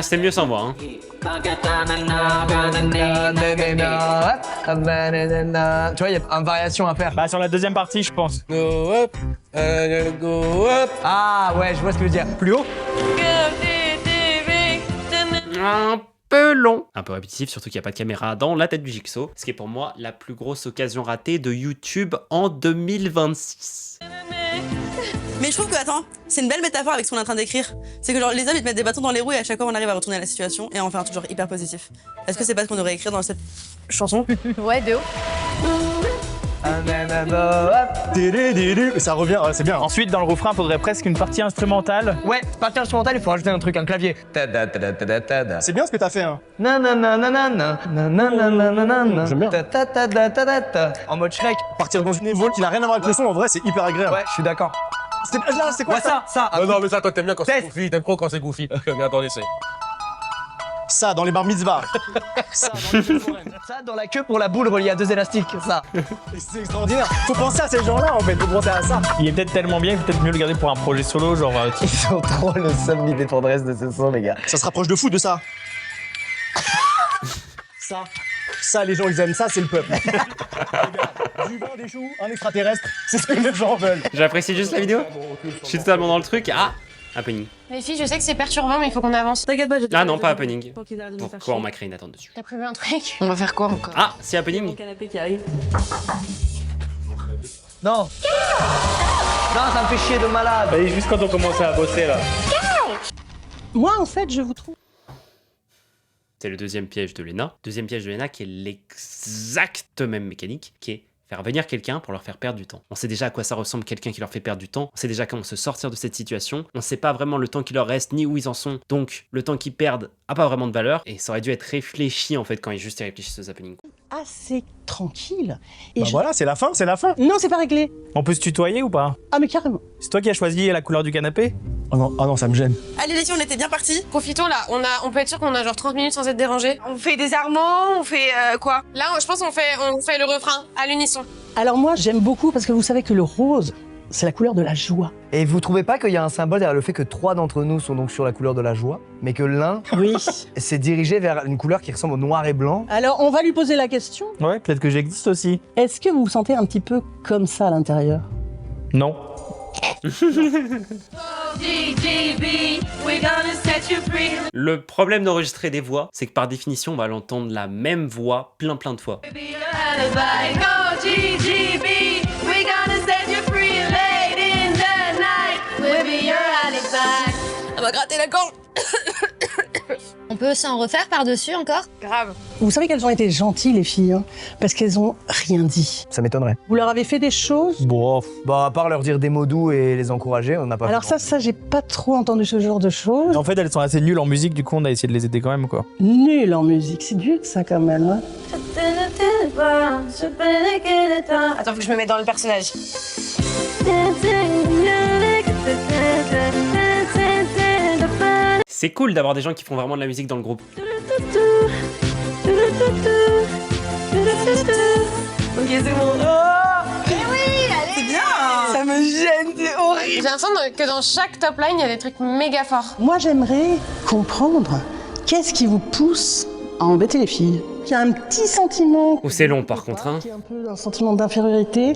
c'était mieux sans voix, hein. Tu vois, il y a une variation à faire. Bah, sur la deuxième partie, je pense. Go up, go up. Ah ouais, je vois ce que tu veux dire. Plus haut. Un peu long. Un peu répétitif, surtout qu'il n'y a pas de caméra dans la tête du Jigsaw. Ce qui est pour moi la plus grosse occasion ratée de YouTube en 2026. Mais je trouve que, attends, c'est une belle métaphore avec ce qu'on est en train d'écrire. C'est que genre les hommes ils te mettent des bâtons dans les roues et à chaque fois on arrive à retourner la situation et à en faire un truc genre hyper positif. Est-ce que c'est pas ce qu'on devrait écrire dans cette chanson? Ouais, de haut. Et ça revient, ouais, c'est bien. Ensuite, dans le refrain, faudrait presque une partie instrumentale. Ouais, partie instrumentale, il faut rajouter un truc, un clavier. C'est bien ce que t'as fait, hein. J'aime bien. En mode Shrek. Partir dans une évolution qui n'a rien à voir avec le son, en vrai, c'est hyper agréable. Ouais, je suis d'accord. Là, c'est quoi Ouais, ça. Non, mais ça, toi, t'aimes bien quand c'est goofy. T'aimes trop quand c'est goofy. Mais attendez, c'est... Ça, dans les bar mitzvahs. Ça, dans les foraines. Ça, dans la queue pour la boule reliée à 2 élastiques, ça. C'est extraordinaire. Faut penser à ces gens-là, en fait. Faut penser à ça. Il est peut-être tellement bien, il faut peut-être mieux le garder pour un projet solo, genre. Ils sont trop le sommet des tendresses de ce son, les gars. Ça se rapproche de fou de ça. Ça, les gens, ils aiment ça, c'est le peuple. Du vin, des choux, un extraterrestre, c'est ce que les gens veulent. J'apprécie juste la vidéo. Je suis totalement dans le truc. Ah, happening. Les filles, je sais que c'est perturbant, mais il faut qu'on avance. T'inquiète pas, Ah non, pas happening. Pourquoi on m'a créé une attente dessus? T'as prévu un truc? On va faire quoi encore? Ah, c'est happening. Canapé qui arrive. Non. Non, ça me fait chier de malade. Bah, juste quand on commençait à bosser là. Moi, en fait, je vous trouve. C'est le deuxième piège de Lena. Deuxième piège de Lena qui est l'exacte même mécanique, qui est Faire venir quelqu'un pour leur faire perdre du temps. On sait déjà à quoi ça ressemble quelqu'un qui leur fait perdre du temps. On sait déjà comment se sortir de cette situation. On sait pas vraiment le temps qui leur reste ni où ils en sont. Donc le temps qu'ils perdent a pas vraiment de valeur. Et ça aurait dû être réfléchi en fait quand ils juste y réfléchissent aux happenings. Assez tranquille. Bah voilà, c'est la fin, c'est la fin. Non, c'est pas réglé. On peut se tutoyer ou pas? Ah mais carrément. C'est toi qui as choisi la couleur du canapé? Oh non, ça me gêne. Allez les filles, on était bien partis. Profitons là, on peut être sûr qu'on a genre 30 minutes sans être dérangé. On fait des armots, on fait quoi? Là, je pense qu'on fait le refrain à l'unisson. Alors moi, j'aime beaucoup parce que vous savez que le rose, c'est la couleur de la joie. Et vous trouvez pas qu'il y a un symbole derrière le fait que 3 d'entre nous sont donc sur la couleur de la joie, mais que l'un Oui. s'est dirigé vers une couleur qui ressemble au noir et blanc? Alors, on va lui poser la question. Ouais, peut-être que j'existe aussi. Est-ce que vous vous sentez un petit peu comme ça à l'intérieur? Non. Le problème d'enregistrer des voix, c'est que par définition, on va l'entendre la même voix plein de fois. Elle m'a gratté la gorge. On peut s'en refaire par-dessus encore? Grave. Vous savez qu'elles ont été gentilles, les filles, hein, parce qu'elles ont rien dit. Ça m'étonnerait. Vous leur avez fait des choses? Bon, Bah, à part leur dire des mots doux et les encourager, on n'a pas Alors fait ça, j'ai pas trop entendu ce genre de choses. en fait, elles sont assez nulles en musique, du coup, on a essayé de les aider quand même, quoi. Nul en musique, c'est dur ça quand même. Hein. Attends, faut que je me mette dans le personnage. C'est cool d'avoir des gens qui font vraiment de la musique dans le groupe. Ok, c'est bon. Mais oui, allez. C'est bien. Ça me gêne, c'est horrible. J'ai l'impression que dans chaque top line, il y a des trucs méga forts. Moi, j'aimerais comprendre qu'est-ce qui vous pousse à embêter les filles. Il y a un petit sentiment. Ou c'est long par contre, hein. Qui est un peu un sentiment d'infériorité,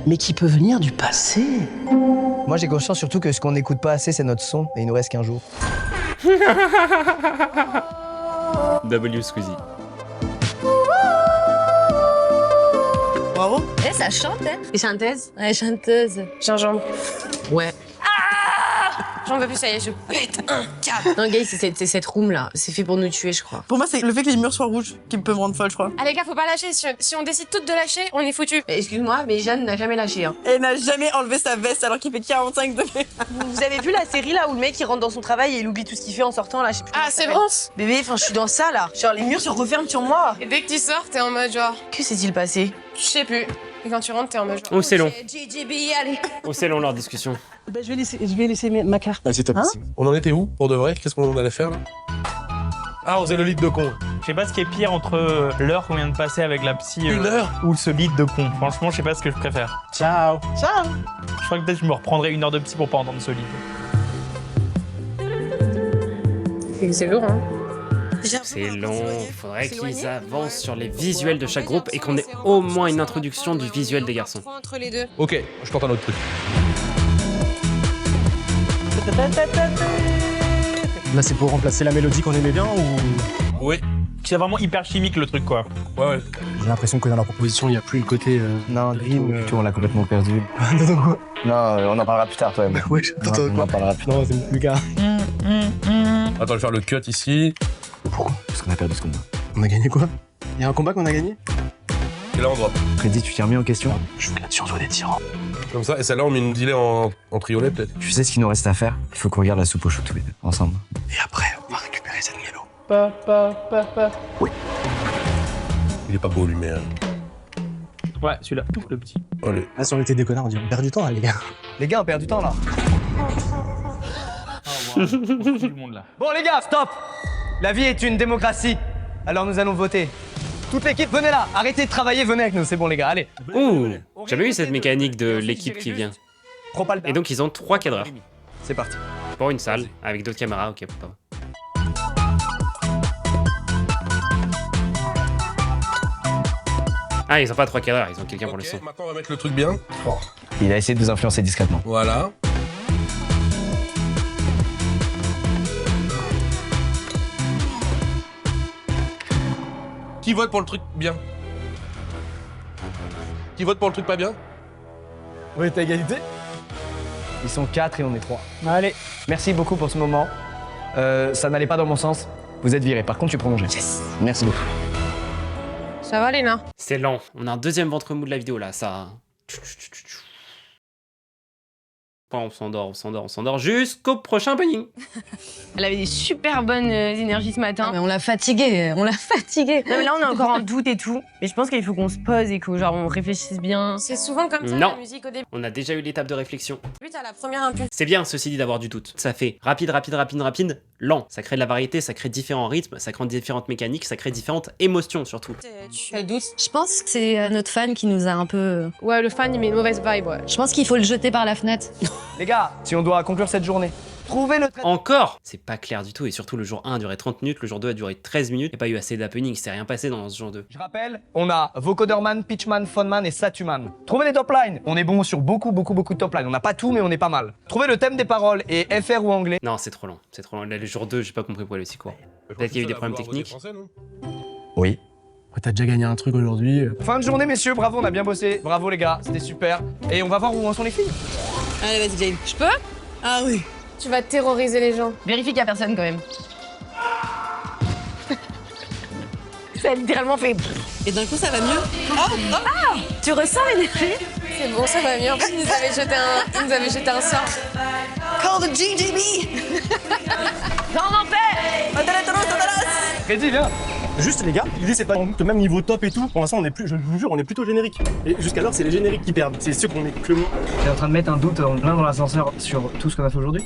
mais qui peut venir du passé. Moi, j'ai conscience surtout que ce qu'on n'écoute pas assez, c'est notre son, et il nous reste qu'un jour. W Squeezie. Bravo. Eh, ça chante, hein? Et chanteuse? Ouais, chanteuse. Gingembre. Ouais. J'en veux plus, ça y est, je pète un câble. Non, gars, c'est cette room là. C'est fait pour nous tuer, je crois. Pour moi, c'est le fait que les murs soient rouges qui peut me rendre folle, je crois. Ah les gars, faut pas lâcher. Si on décide toutes de lâcher, on est foutus. Excuse-moi, mais Jeanne n'a jamais lâché. Hein. Elle n'a jamais enlevé sa veste alors qu'il fait 45 degrés. Vous avez vu la série là où le mec il rentre dans son travail et il oublie tout ce qu'il fait en sortant là, je sais plus. Ah, c'est bon. Bébé, enfin, je suis dans ça là. Genre, les murs se referment sur moi. Et dès que tu sors, t'es en mode genre. Que s'est-il passé? Je sais plus. Et quand tu rentres, t'es en mode genre. Oh, c'est long. JJB, allez. Oh, c'est long leur discussion. Ben, je vais laisser ma carte. Vas-y, top. Hein? On en était où, pour de vrai? Qu'est-ce qu'on allait faire, là? Ah, on faisait le lit de con. Je sais pas ce qui est pire entre l'heure qu'on vient de passer avec la psy. Une heure? Ou ce lead de con. Franchement, je sais pas ce que je préfère. Ciao. Ciao. Je crois que peut-être je me reprendrai 1 heure de psy pour pas entendre ce lead. C'est lourd, hein. C'est long, faudrait qu'ils avancent sur les visuels de chaque groupe et qu'on ait au moins une introduction du visuel des garçons. Entre les deux. Ok, je tente un autre truc. Là, c'est pour remplacer la mélodie qu'on aimait bien ou... Oui. C'est vraiment hyper chimique le truc, quoi. Ouais. J'ai l'impression que dans la proposition, il n'y a plus le côté... Non, Dream, on l'a complètement perdu. Non, on en parlera plus tard, toi et moi. Ouais, attends, on en parlera plus tard. Non, c'est Lucas. Attends, je vais faire le cut ici. Pourquoi? Parce qu'on a perdu ce combat. On a gagné quoi? Il y a un combat qu'on a gagné? Et là, on drop. Freddy, tu t'es remis en question? Je fais là-dessus, on doit des tyrans. Comme ça, et celle-là, on met une delay en triolet, peut-être. Tu sais ce qu'il nous reste à faire? Il faut qu'on regarde la soupe au chou tous les deux, ensemble. Et après, on va récupérer cette mélo. Oui. Il est pas beau, lui, mais... Ouais, celui-là, le petit. Allez. Ah, si on était des connards, on dit on perd du temps, là, les gars. Les gars, on perd du temps, là. Tout le monde, là. Bon, les gars, stop! La vie est une démocratie. Alors nous allons voter. Toute l'équipe, venez là. Arrêtez de travailler, venez avec nous. C'est bon, les gars, allez. Ouh, j'avais eu cette mécanique de l'équipe qui vient. Prends pas le Et donc ils ont 3 cadreurs. C'est parti. Pour une salle, avec d'autres caméras, ok, pourquoi pas. Ah, ils ont pas 3 cadreurs, ils ont quelqu'un pour le son. Maintenant, on va mettre le truc bien. Oh. Il a essayé de nous influencer discrètement. Voilà. Qui vote pour le truc bien? Qui vote pour le truc pas bien? Oui, t'as égalité. Ils sont 4 et on est 3. Allez. Merci beaucoup pour ce moment. Ça n'allait pas dans mon sens. Vous êtes virés. Par contre, tu es prolongé. Yes. Merci beaucoup. Ça va, Léna? C'est lent. On a un deuxième ventre mou de la vidéo là, ça. On s'endort jusqu'au prochain opening. Elle avait des super bonnes énergies ce matin. Mais on l'a fatiguée, Non, mais là, on est encore en doute et tout. Mais je pense qu'il faut qu'on se pose et que genre on réfléchisse bien. C'est souvent comme ça, Non. la musique au début. On a déjà eu l'étape de réflexion. Puis t'as la première impulsion. C'est bien, ceci dit, d'avoir du doute. Ça fait rapide, lent. Ça crée de la variété, ça crée différents rythmes, ça crée différentes mécaniques, ça crée différentes émotions surtout. Quel doute? Je pense que c'est notre fan qui nous a un peu... Ouais, le fan, il met une mauvaise vibe, ouais. Je pense qu'il faut le jeter par la fenêtre. Les gars, si on doit conclure cette journée, trouvez le traitement. Encore. C'est pas clair du tout, et surtout le jour 1 a duré 30 minutes, le jour 2 a duré 13 minutes, il n'y a pas eu assez d'happening, il s'est rien passé dans ce jour 2. Je rappelle, on a Vocoderman, Pitchman, Funman et Satuman. Trouvez les top lines. On est bon sur beaucoup de top lines. On n'a pas tout, mais on est pas mal. Trouvez le thème des paroles et FR ou anglais. Non, c'est trop long. Là, le jour 2, j'ai pas compris pourquoi il est aussi court. Peut-être qu'il y a eu des problèmes techniques. Oui. T'as déjà gagné un truc aujourd'hui. Fin de journée, messieurs, bravo, on a bien bossé. Bravo les gars, c'était super. Et on va voir où en sont les filles. Allez, vas-y, Jane. Je peux? Ah oui. Tu vas terroriser les gens. Vérifie qu'il y a personne quand même. Ça a littéralement fait... Et d'un coup, ça va mieux. Oh. Tu ressens l'énergie? C'est bon, ça va mieux. En plus, ils nous avaient jeté un sort. Call the GGB. Non, en paix! Freddy, viens. Juste les gars, l'idée c'est pas le même niveau top et tout. Pour l'instant on est plus, je vous jure, on est plutôt générique. Et jusqu'alors c'est les génériques qui perdent. C'est ceux qu'on est que moins. T'es en train de mettre un doute plein dans l'ascenseur sur tout ce qu'on a fait aujourd'hui?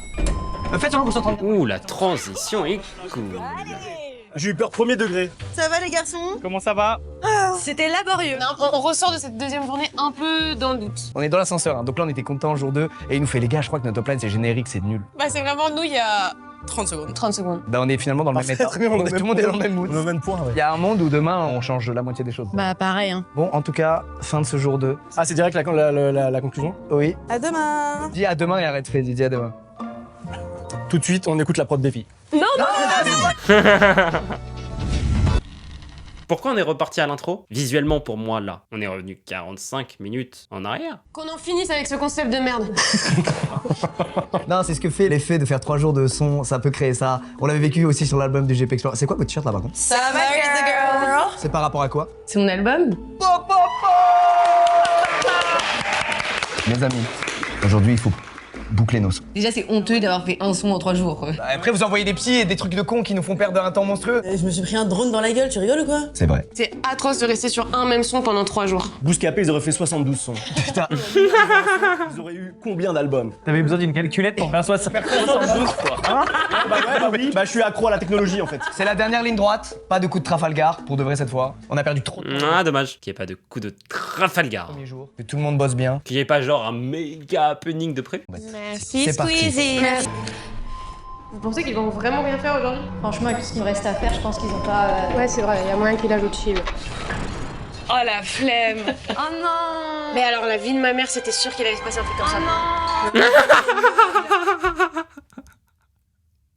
Faites seulement qu'on s'entende. Ouh, la transition est cool. J'ai eu peur premier degré. Ça va les garçons? Comment ça va? C'était laborieux. On ressort de cette deuxième journée un peu dans le doute. On est dans l'ascenseur, hein. Donc là on était content jour 2 et il nous fait les gars, je crois que notre top line c'est générique, c'est nul. Bah, c'est vraiment nous, il y a 30 secondes. 30 secondes. Bah on est finalement dans le même état. Tout le monde est dans le même mood. On a le même point, ouais. Il y a un monde où demain on change la moitié des choses. Bah pareil, hein. Bon, en tout cas, fin de ce jour 2. Ah, c'est direct la conclusion? Oui. À demain. Dis à demain et arrête Freddy, dis à demain. Tout de suite, on écoute la prod des filles. Pourquoi on est reparti à l'intro? Visuellement, pour moi, là, on est revenu 45 minutes en arrière. Qu'on en finisse avec ce concept de merde. Non, c'est ce que fait l'effet de faire 3 jours de son, ça peut créer ça. On l'avait vécu aussi sur l'album du GP Explorer. C'est quoi votre t-shirt là par contre? Summer Girl. C'est par rapport à quoi? C'est mon album? Mes amis, aujourd'hui il faut boucler nos sons. Déjà, c'est honteux d'avoir fait un son en 3 jours. Après, vous envoyez des petits et des trucs de cons qui nous font perdre un temps monstrueux. Je me suis pris un drone dans la gueule, tu rigoles ou quoi? C'est vrai. C'est atroce de rester sur un même son pendant 3 jours. Bouscapé, ils auraient fait 72 sons. Putain. Ils auraient eu combien d'albums? T'avais besoin d'une calculette pour faire 72 quoi. Bah ouais, bah oui. Bah je suis accro à la technologie en fait. C'est la dernière ligne droite, pas de coup de Trafalgar pour de vrai cette fois. On a perdu trop de temps. Ah, dommage qu'il n'y ait pas de coup de Trafalgar. Premier jour. Que tout le monde bosse bien. Qu'il n'y ait pas genre un méga happening de près. Merci, C'est parti. Merci. Vous pensez qu'ils vont vraiment bien faire aujourd'hui? Franchement, avec ce qu'il nous reste à faire, je pense qu'ils ont pas... Ouais, c'est vrai, il y a moyen qu'il ajoute chill. Oh la flemme. Oh non! Mais alors, la vie de ma mère, c'était sûr qu'il allait se passer un truc comme ça.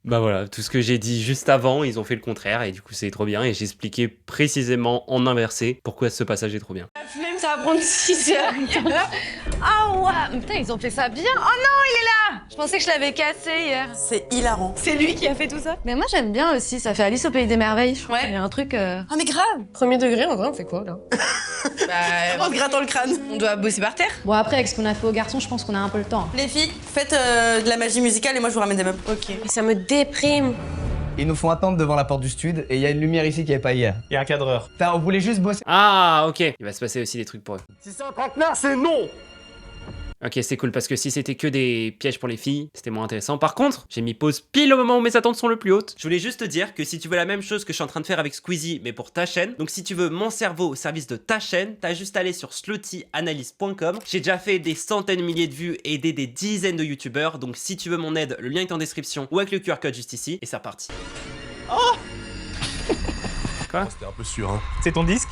Bah voilà, tout ce que j'ai dit juste avant, ils ont fait le contraire et du coup c'est trop bien et j'ai expliqué précisément en inversé pourquoi ce passage est trop bien. La flemme, ça va prendre 6 heures. Ah ouais! Mais putain, ils ont fait ça bien. Oh non, il est là! Je pensais que je l'avais cassé hier. C'est hilarant. C'est lui qui a fait tout ça? Mais moi j'aime bien aussi, ça fait Alice au Pays des Merveilles. Je trouve Ouais. qu'il y a un truc... Ah mais grave! Premier degré, en vrai, on fait quoi là? Bah, En se grattant le crâne. on doit bosser par terre. Bon après, avec ce qu'on a fait aux garçons, je pense qu'on a un peu le temps. Les filles, faites de la magie musicale et moi je vous ramène des meubles. Ok. Mais ça me déprime. Ils nous font attendre devant la porte du stud et il y a une lumière ici qui avait pas hier. Il y a un cadreur. Putain, on voulait juste bosser. Ah ok, il va se passer aussi des trucs pour eux. Si c'est un trentenaire, c'est non. Ok, c'est cool parce que si c'était que des pièges pour les filles, c'était moins intéressant. Par contre, j'ai mis pause pile au moment où mes attentes sont le plus hautes. Je voulais juste te dire que si tu veux la même chose que je suis en train de faire avec Squeezie, mais pour ta chaîne, donc si tu veux mon cerveau au service de ta chaîne, t'as juste à aller sur sluttyanalyse.com. J'ai déjà fait des centaines de milliers de vues et aidé des dizaines de youtubeurs, donc si tu veux mon aide, le lien est en description ou avec le QR code juste ici, et c'est reparti. Oh. Quoi? C'était un peu sûr, hein. C'est ton disque?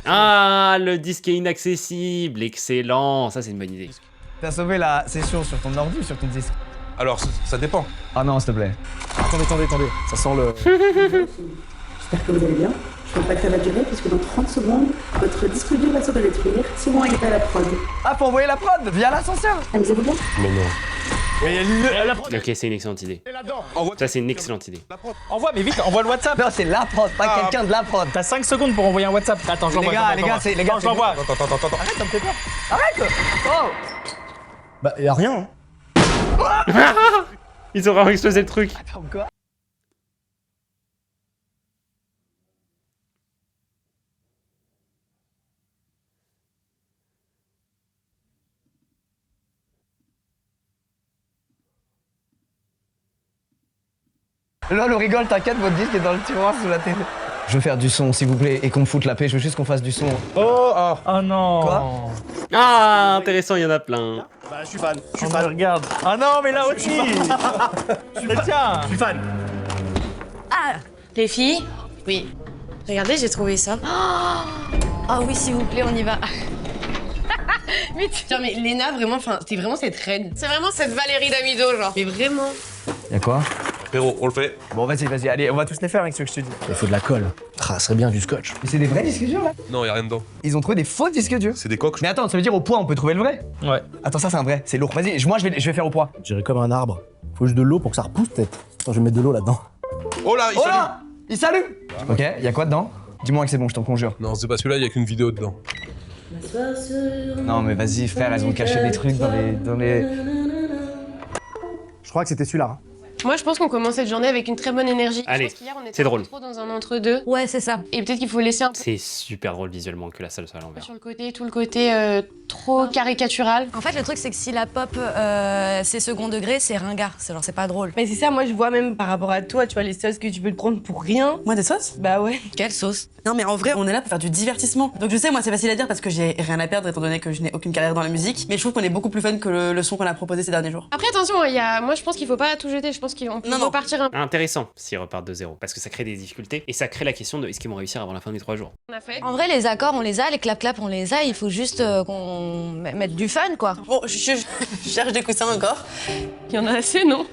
Ah, le disque est inaccessible, excellent, ça c'est une bonne idée. T'as sauvé la session sur ton ordi ou sur ton disque? Alors, ça dépend. Ah non, s'il te plaît. Attendez, ça sent le... J'espère que vous allez bien. Je ne crois pas que ça va durer puisque dans 30 secondes, votre disque dur va se détruire si vous n'arrivez pas à la prod. Ah, faut envoyer la prod via l'ascenseur? Amusez-vous bien. Mais non. Mais la prod. Ok, c'est une excellente idée. Ça, c'est une excellente idée. Envoie, mais vite, envoie le WhatsApp. Non, c'est la prod, pas quelqu'un de la prod. T'as 5 secondes pour envoyer un WhatsApp. Attends, j'envoie. Les gars, c'est les gars. J'envoie. Attends. Arrête, ça me fait peur. Arrête. Oh. Bah, y'a rien. Ils ont vraiment explosé le truc. Attends, quoi? Là, on rigole, t'inquiète, votre disque est dans le tiroir sous la télé. Je veux faire du son, s'il vous plaît, et qu'on me foute la paix. Je veux juste qu'on fasse du son. Oh non. Quoi? Ah, intéressant, il y en a plein. Bah, je suis fan. Regarde. Ah non, mais là aussi. Tiens. Je suis fan. Ah, les filles? Oui. Regardez, j'ai trouvé ça. Ah oui, s'il vous plaît, on y va. Vite. Mais Léna, vraiment, t'es vraiment cette reine. C'est vraiment cette Valérie Damido, genre. Mais vraiment. Y'a quoi? Frérot, on le fait. Bon, vas-y, allez, on va tous les faire avec ce que je te dis. Il faut de la colle. Ah, ça serait bien du scotch. Mais c'est des vrais disques durs là? Non, y'a rien dedans. Ils ont trouvé des faux disques durs. C'est des coques. Mais attends, ça veut dire au poids, on peut trouver le vrai? Ouais. Attends, ça c'est un vrai, c'est lourd. Vas-y, moi je vais faire au poids. Je dirais comme un arbre. Faut juste de l'eau pour que ça repousse peut-être. Attends, je vais mettre de l'eau là-dedans. Oh là, il salue. Il salue. Ok, y'a quoi dedans? Dis-moi que c'est bon, je t'en conjure. Non, c'est pas celui-là, y'a qu'une vidéo dedans. Non mais vas-y frère, elles ont caché des trucs dans les... Je crois que c'était celui-là. Moi, je pense qu'on commence cette journée avec une très bonne énergie. Allez, Je pense qu'hier, on était c'est drôle. trop dans un entre-deux. Ouais, c'est ça. Et peut-être qu'il faut laisser un peu C'est super drôle visuellement que la salle soit à l'envers. sur le côté, tout le côté trop caricatural. En fait, le truc, c'est que si la pop, c'est second degré, c'est ringard. C'est genre, c'est pas drôle. Mais c'est ça, moi, je vois même par rapport à toi, tu vois, les sauces que tu peux te prendre pour rien. Moi, des sauces? Bah ouais. Quelle sauce? Non, mais en vrai, on est là pour faire du divertissement. Donc je sais, moi, c'est facile à dire parce que j'ai rien à perdre étant donné que je n'ai aucune carrière dans la musique. Mais je trouve qu'on est beaucoup plus fun que le son qu'on a proposé ces derniers jours. Après, attention, moi, je pense qu'il faut pas tout jeter. Je pense qu'on peut repartir un peu. Intéressant s'ils repartent de zéro, parce que ça crée des difficultés et ça crée la question de est-ce qu'ils vont réussir avant la fin des 3 jours. On a fait. En vrai, les accords, on les a, les clap-clap, on les a. Il faut juste qu'on mette du fun, quoi. Bon, je cherche des coussins encore. Il y en a assez, non?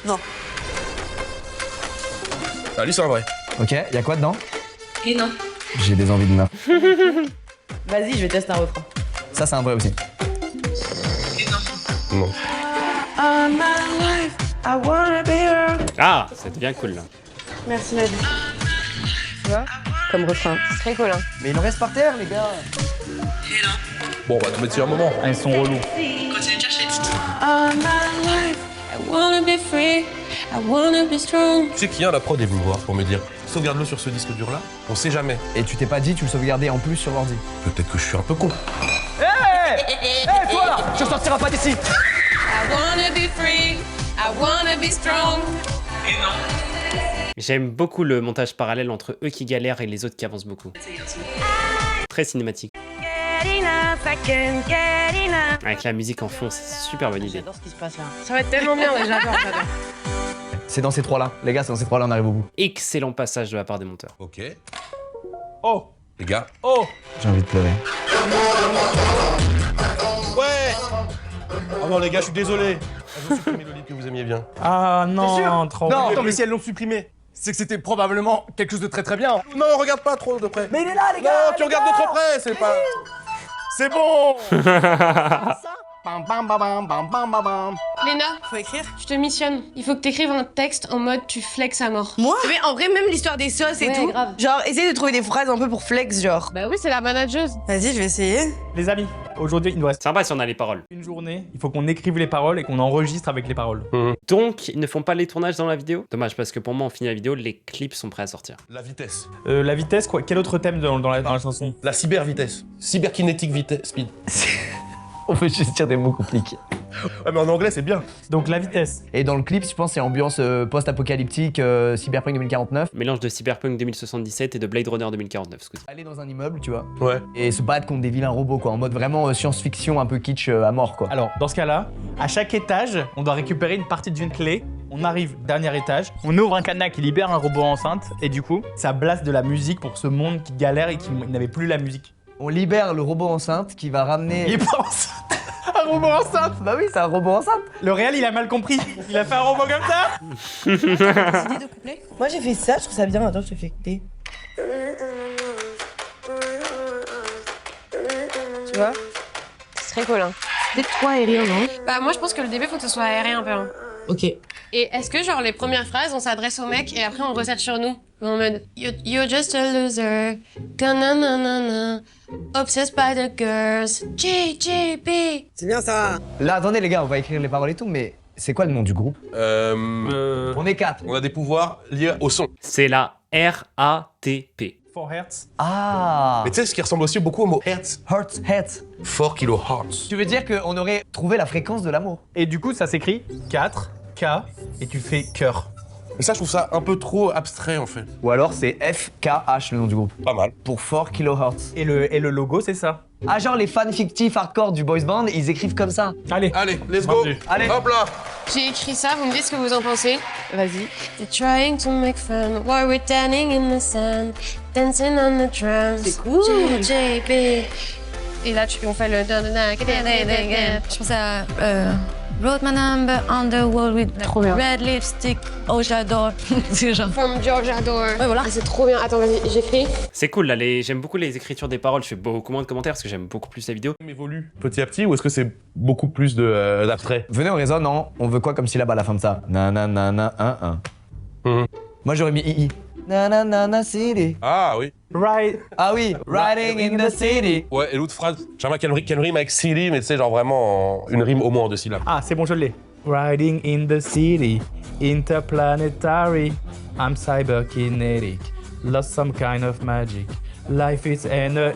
Non. Ah, lui, c'est un vrai. Ok, y'a quoi dedans? Et non. J'ai des envies de meuf. Vas-y, je vais tester un refrain. Ça c'est un vrai aussi. Non. Ah, ça devient cool là. Merci, ma vie. Tu vois? Comme refrain. C'est très cool, hein. Mais il en reste par terre, les gars. Bon, on va te mettre sur un moment. Elles sont relous. Continue de chercher. Tu sais qui a la prod est venu me voir pour me dire sauvegarde-le sur ce disque dur là, on sait jamais. Et tu t'es pas dit tu le sauvegardais en plus sur l'ordi? Peut-être que je suis un peu con. Hey toi là, tu ressortiras pas d'ici. I wanna be free, I wanna be strong. J'aime beaucoup le montage parallèle entre eux qui galèrent et les autres qui avancent beaucoup. Très cinématique. Avec la musique en fond, c'est super bonne idée. J'adore ce qui se passe là. Ça va être tellement bien, ouais, j'adore. C'est dans ces trois-là. Les gars, c'est dans ces trois-là, on arrive au bout. Excellent passage de la part des monteurs. Ok. Oh. Les gars. Oh. J'ai envie de pleurer. Ouais. Oh non les gars, je suis désolé. Elles ont supprimé le livre que vous aimiez bien. Ah non, trop. Non, attends, mais si elles l'ont supprimé, c'est que c'était probablement quelque chose de très très bien. Non, regarde pas trop de près. Mais il est là, les gars. Non, tu regardes de trop près, c'est pas... C'est bon. Bam, bam, bam, bam, bam, bam, bam, bam. Léna, Faut écrire? je te missionne. Il faut que t'écrives un texte en mode tu flexes à mort. Moi? Mais en vrai, même l'histoire des sauces et Ouais, tout. grave. Genre, essaye de trouver des phrases un peu pour flex, genre. Bah oui, c'est la manageuse. Vas-y, je vais essayer. Les amis, aujourd'hui, il nous reste Sympa si on a les paroles. une journée. Il faut qu'on écrive les paroles et qu'on enregistre avec les paroles. Donc, ils ne font pas les tournages dans la vidéo? Dommage, parce que pour moi, on finit la vidéo, les clips sont prêts à sortir. La vitesse. La vitesse, quoi. Quel autre thème dans la chanson? La cyber-vitesse. Cyberkinétique vitesse, speed. On peut juste dire des mots compliqués. Ouais, mais en anglais, c'est bien. Donc la vitesse. Et dans le clip, je pense, c'est ambiance post-apocalyptique, Cyberpunk 2049. Mélange de Cyberpunk 2077 et de Blade Runner 2049, ce coup-ci. Aller dans un immeuble, tu vois. Ouais. Et se battre contre des vilains robots, quoi. En mode vraiment science-fiction, un peu kitsch à mort, quoi. Alors, dans ce cas-là, à chaque étage, on doit récupérer une partie d'une clé. On arrive, dernier étage, on ouvre un cadenas qui libère un robot enceinte, et du coup, ça blast de la musique pour ce monde qui galère et qui n'avait plus la musique. On libère le robot enceinte qui va ramener... Il est pas enceinte. Un robot enceinte. Bah oui, c'est un robot enceinte. Le réel, il a mal compris. Il a fait un robot comme ça. Idée de couplet? Moi, j'ai fait ça, je trouve ça bien. Attends, je te fais écouter. Tu vois? C'est très cool, hein. peut-être trop aérien, non? Bah moi je pense que le début faut que ce soit aérien un peu. Hein. Ok. Et est-ce que genre les premières phrases on s'adresse au mec et après on resserre sur nous? En mode you're just a loser, na obsessed by the girls, JJB. C'est bien ça. Là, attendez les gars, on va écrire les paroles et tout, mais c'est quoi le nom du groupe? On est 4. On a des pouvoirs liés au son. C'est la RATP. 4 Hertz. Ah. Mais tu sais ce qui ressemble aussi beaucoup au mot hertz? Hertz, hertz. 4 kilohertz. Tu veux dire qu'on aurait trouvé la fréquence de l'amour? Et du coup, ça s'écrit 4, K, et tu fais cœur. Mais ça, je trouve ça un peu trop abstrait en fait. Ou alors c'est FKH le nom du groupe. Pas mal. Pour 4 kilohertz. Et le logo, c'est ça. Ah, genre les fans fictifs hardcore du boys band, ils écrivent comme ça. Allez, let's go. Allez. Hop là. J'ai écrit ça, vous me dites ce que vous en pensez. Vas-y. They're trying to make fun while we're standing in the sand, dancing on the drums. C'est cool. JJB. Et là, on fait le... Je pense à Wrote my number on the wall with red lipstick. Oh, j'adore. C'est genre. From George, j'adore. Ouais, voilà. Ah, c'est trop bien. Attends, vas-y, j'écris. C'est cool là, j'aime beaucoup les écritures des paroles, je fais beaucoup moins de commentaires parce que j'aime beaucoup plus la vidéo. Évolue petit à petit ou est-ce que c'est beaucoup plus d'abstrait? Venez au réseau, non. On veut quoi comme syllabe à la fin de ça? Nanana, Moi j'aurais mis II. Nanana, city. Ah oui. Right. Ah oui, riding in the city. Ouais, et l'autre phrase, j'aimerais qu'elle rime avec city, mais tu sais, genre vraiment une rime au moins en 2 syllabes. Ah, c'est bon, je l'ai. Riding in the city, interplanetary, I'm cyberkinetic, lost some kind of magic. Life is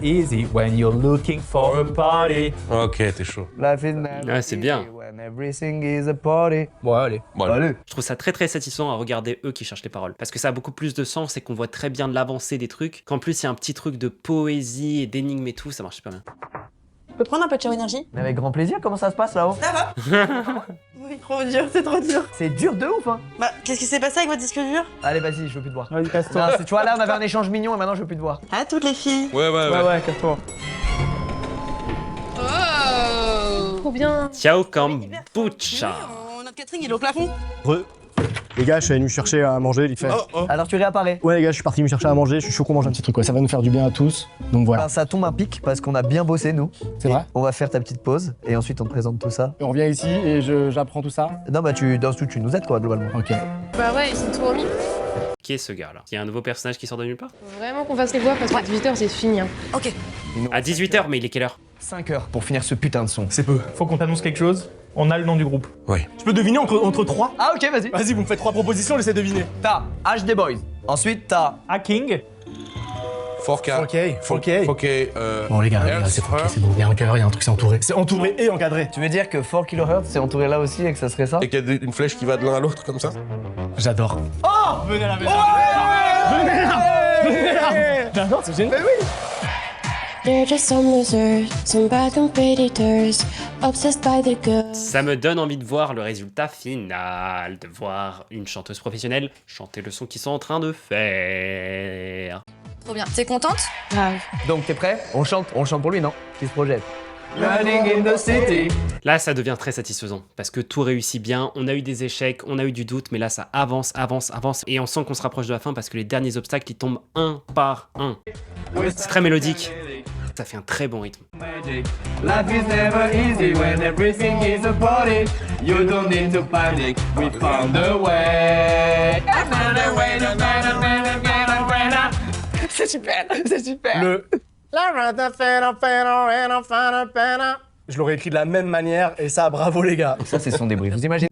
easy when you're looking for a party. Ok, t'es chaud. Life is Ouais, c'est bien. when everything is a party. Bon, allez. Bon, Allez. Je trouve ça très très satisfaisant à regarder eux qui cherchent les paroles. Parce que ça a beaucoup plus de sens et qu'on voit très bien l'avancée des trucs. Qu'en plus il y a un petit truc de poésie et d'énigmes et tout, ça marche super bien. On peut prendre un peu de Chao Énergie? Mais avec grand plaisir, comment ça se passe là-haut? Ça va? Oui, trop dur, c'est trop dur. C'est dur de ouf, hein. Bah, qu'est-ce qui s'est passé avec votre disque dur? Allez, vas-y, je veux plus te voir. Vas-y, casse-toi. Non, tu vois, là, on avait un échange mignon et maintenant, je veux plus te voir. À toutes les filles. Ouais, casse-toi. Oh! Trop bien. Ciao Kombucha. Notre catering, il est au plafond. Les gars, je suis venu chercher à manger, vite fait. Alors, tu réapparais? Ouais, les gars, je suis parti me chercher à manger, je suis chaud qu'on mange un petit truc, quoi. Ça va nous faire du bien à tous. Donc voilà. Ben, ça tombe un pic parce qu'on a bien bossé, nous. C'est vrai? On va faire ta petite pause et ensuite, on te présente tout ça. Et on vient ici et j'apprends tout ça. Non, bah, tu nous aides, quoi, globalement. Ok. Bah ouais, ils sont tout remis. Qui est ce gars là? Il y a un nouveau personnage qui sort de nulle part? Faut vraiment qu'on fasse les voix parce qu'à 18h c'est fini. Hein. Ok. À 18h, mais il est quelle heure? 5 heures pour finir ce putain de son. C'est peu. Faut qu'on t'annonce quelque chose. On a le nom du groupe. Oui. Je peux deviner entre 3? Ah, ok, vas-y. Vas-y, vous me faites 3 propositions, j'essaie de deviner. T'as HD Boys. Ensuite, t'as Hacking. 4K. Ok. Bon, les gars, c'est ok, c'est bon. Il y a un cœur, il y a un truc, c'est entouré. C'est entouré et encadré. Tu veux dire que 4 kHz c'est entouré là aussi et que ça serait ça? Et qu'il y a une flèche qui va de l'un à l'autre comme ça? J'adore. Oh! Venez là, venez là. J'adore, c'est génial. They're just some losers, some bad competitors, obsessed by the girls. Ça me donne envie de voir le résultat final, de voir une chanteuse professionnelle chanter le son qu'ils sont en train de faire. Trop bien. T'es contente? Grave. Donc, t'es prêt? On chante pour lui, non? Qui se projette. Running in the city. Là, ça devient très satisfaisant, parce que tout réussit bien, on a eu des échecs, on a eu du doute, mais là, ça avance, et on sent qu'on se rapproche de la fin, parce que les derniers obstacles, ils tombent un par un. C'est très mélodique, ça fait un très bon rythme. Life is never easy when everything is a party. You don't need to panic, we found a way. C'est super, c'est super. Je l'aurais écrit de la même manière et ça, bravo les gars. Ça, c'est son débrief. Vous imaginez?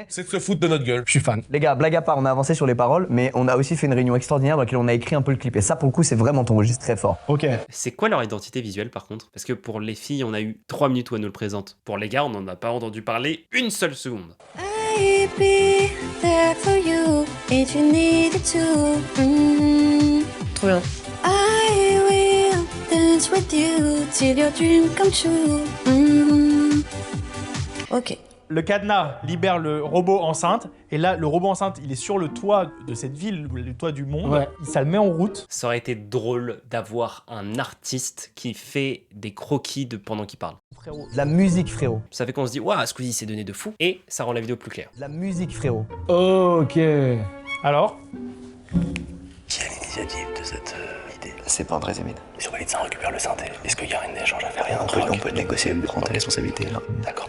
C'est de se foutre de notre gueule. Je suis fan. Les gars, blague à part, on a avancé sur les paroles, mais on a aussi fait une réunion extraordinaire dans laquelle on a écrit un peu le clip. Et ça, pour le coup, c'est vraiment ton registre très fort. Ok. C'est quoi leur identité visuelle par contre? Parce que pour les filles, on a eu 3 minutes où elles nous le présentent. Pour les gars, on n'en a pas entendu parler une seule seconde. I'll be there for you if you needed to. Trop bien. I will dance with you till your dream come true. Ok. Le cadenas libère le robot enceinte, et là, le robot enceinte, il est sur le toit de cette ville, le toit du monde, Ouais. ça le met en route. Ça aurait été drôle d'avoir un artiste qui fait des croquis pendant qu'il parle. Frérot. De la musique, frérot. Ça fait qu'on se dit, waouh, Squeezie s'est donné de fou, et ça rend la vidéo plus claire. De la musique, frérot. Ok. Alors? Qui a l'initiative de cette responsabilité. C'est pas André Zemine. Si on valide ça, on récupère le synthé. Est-ce qu'il y a un échange à faire, rien on peut négocier, prendre ta responsabilité là. D'accord.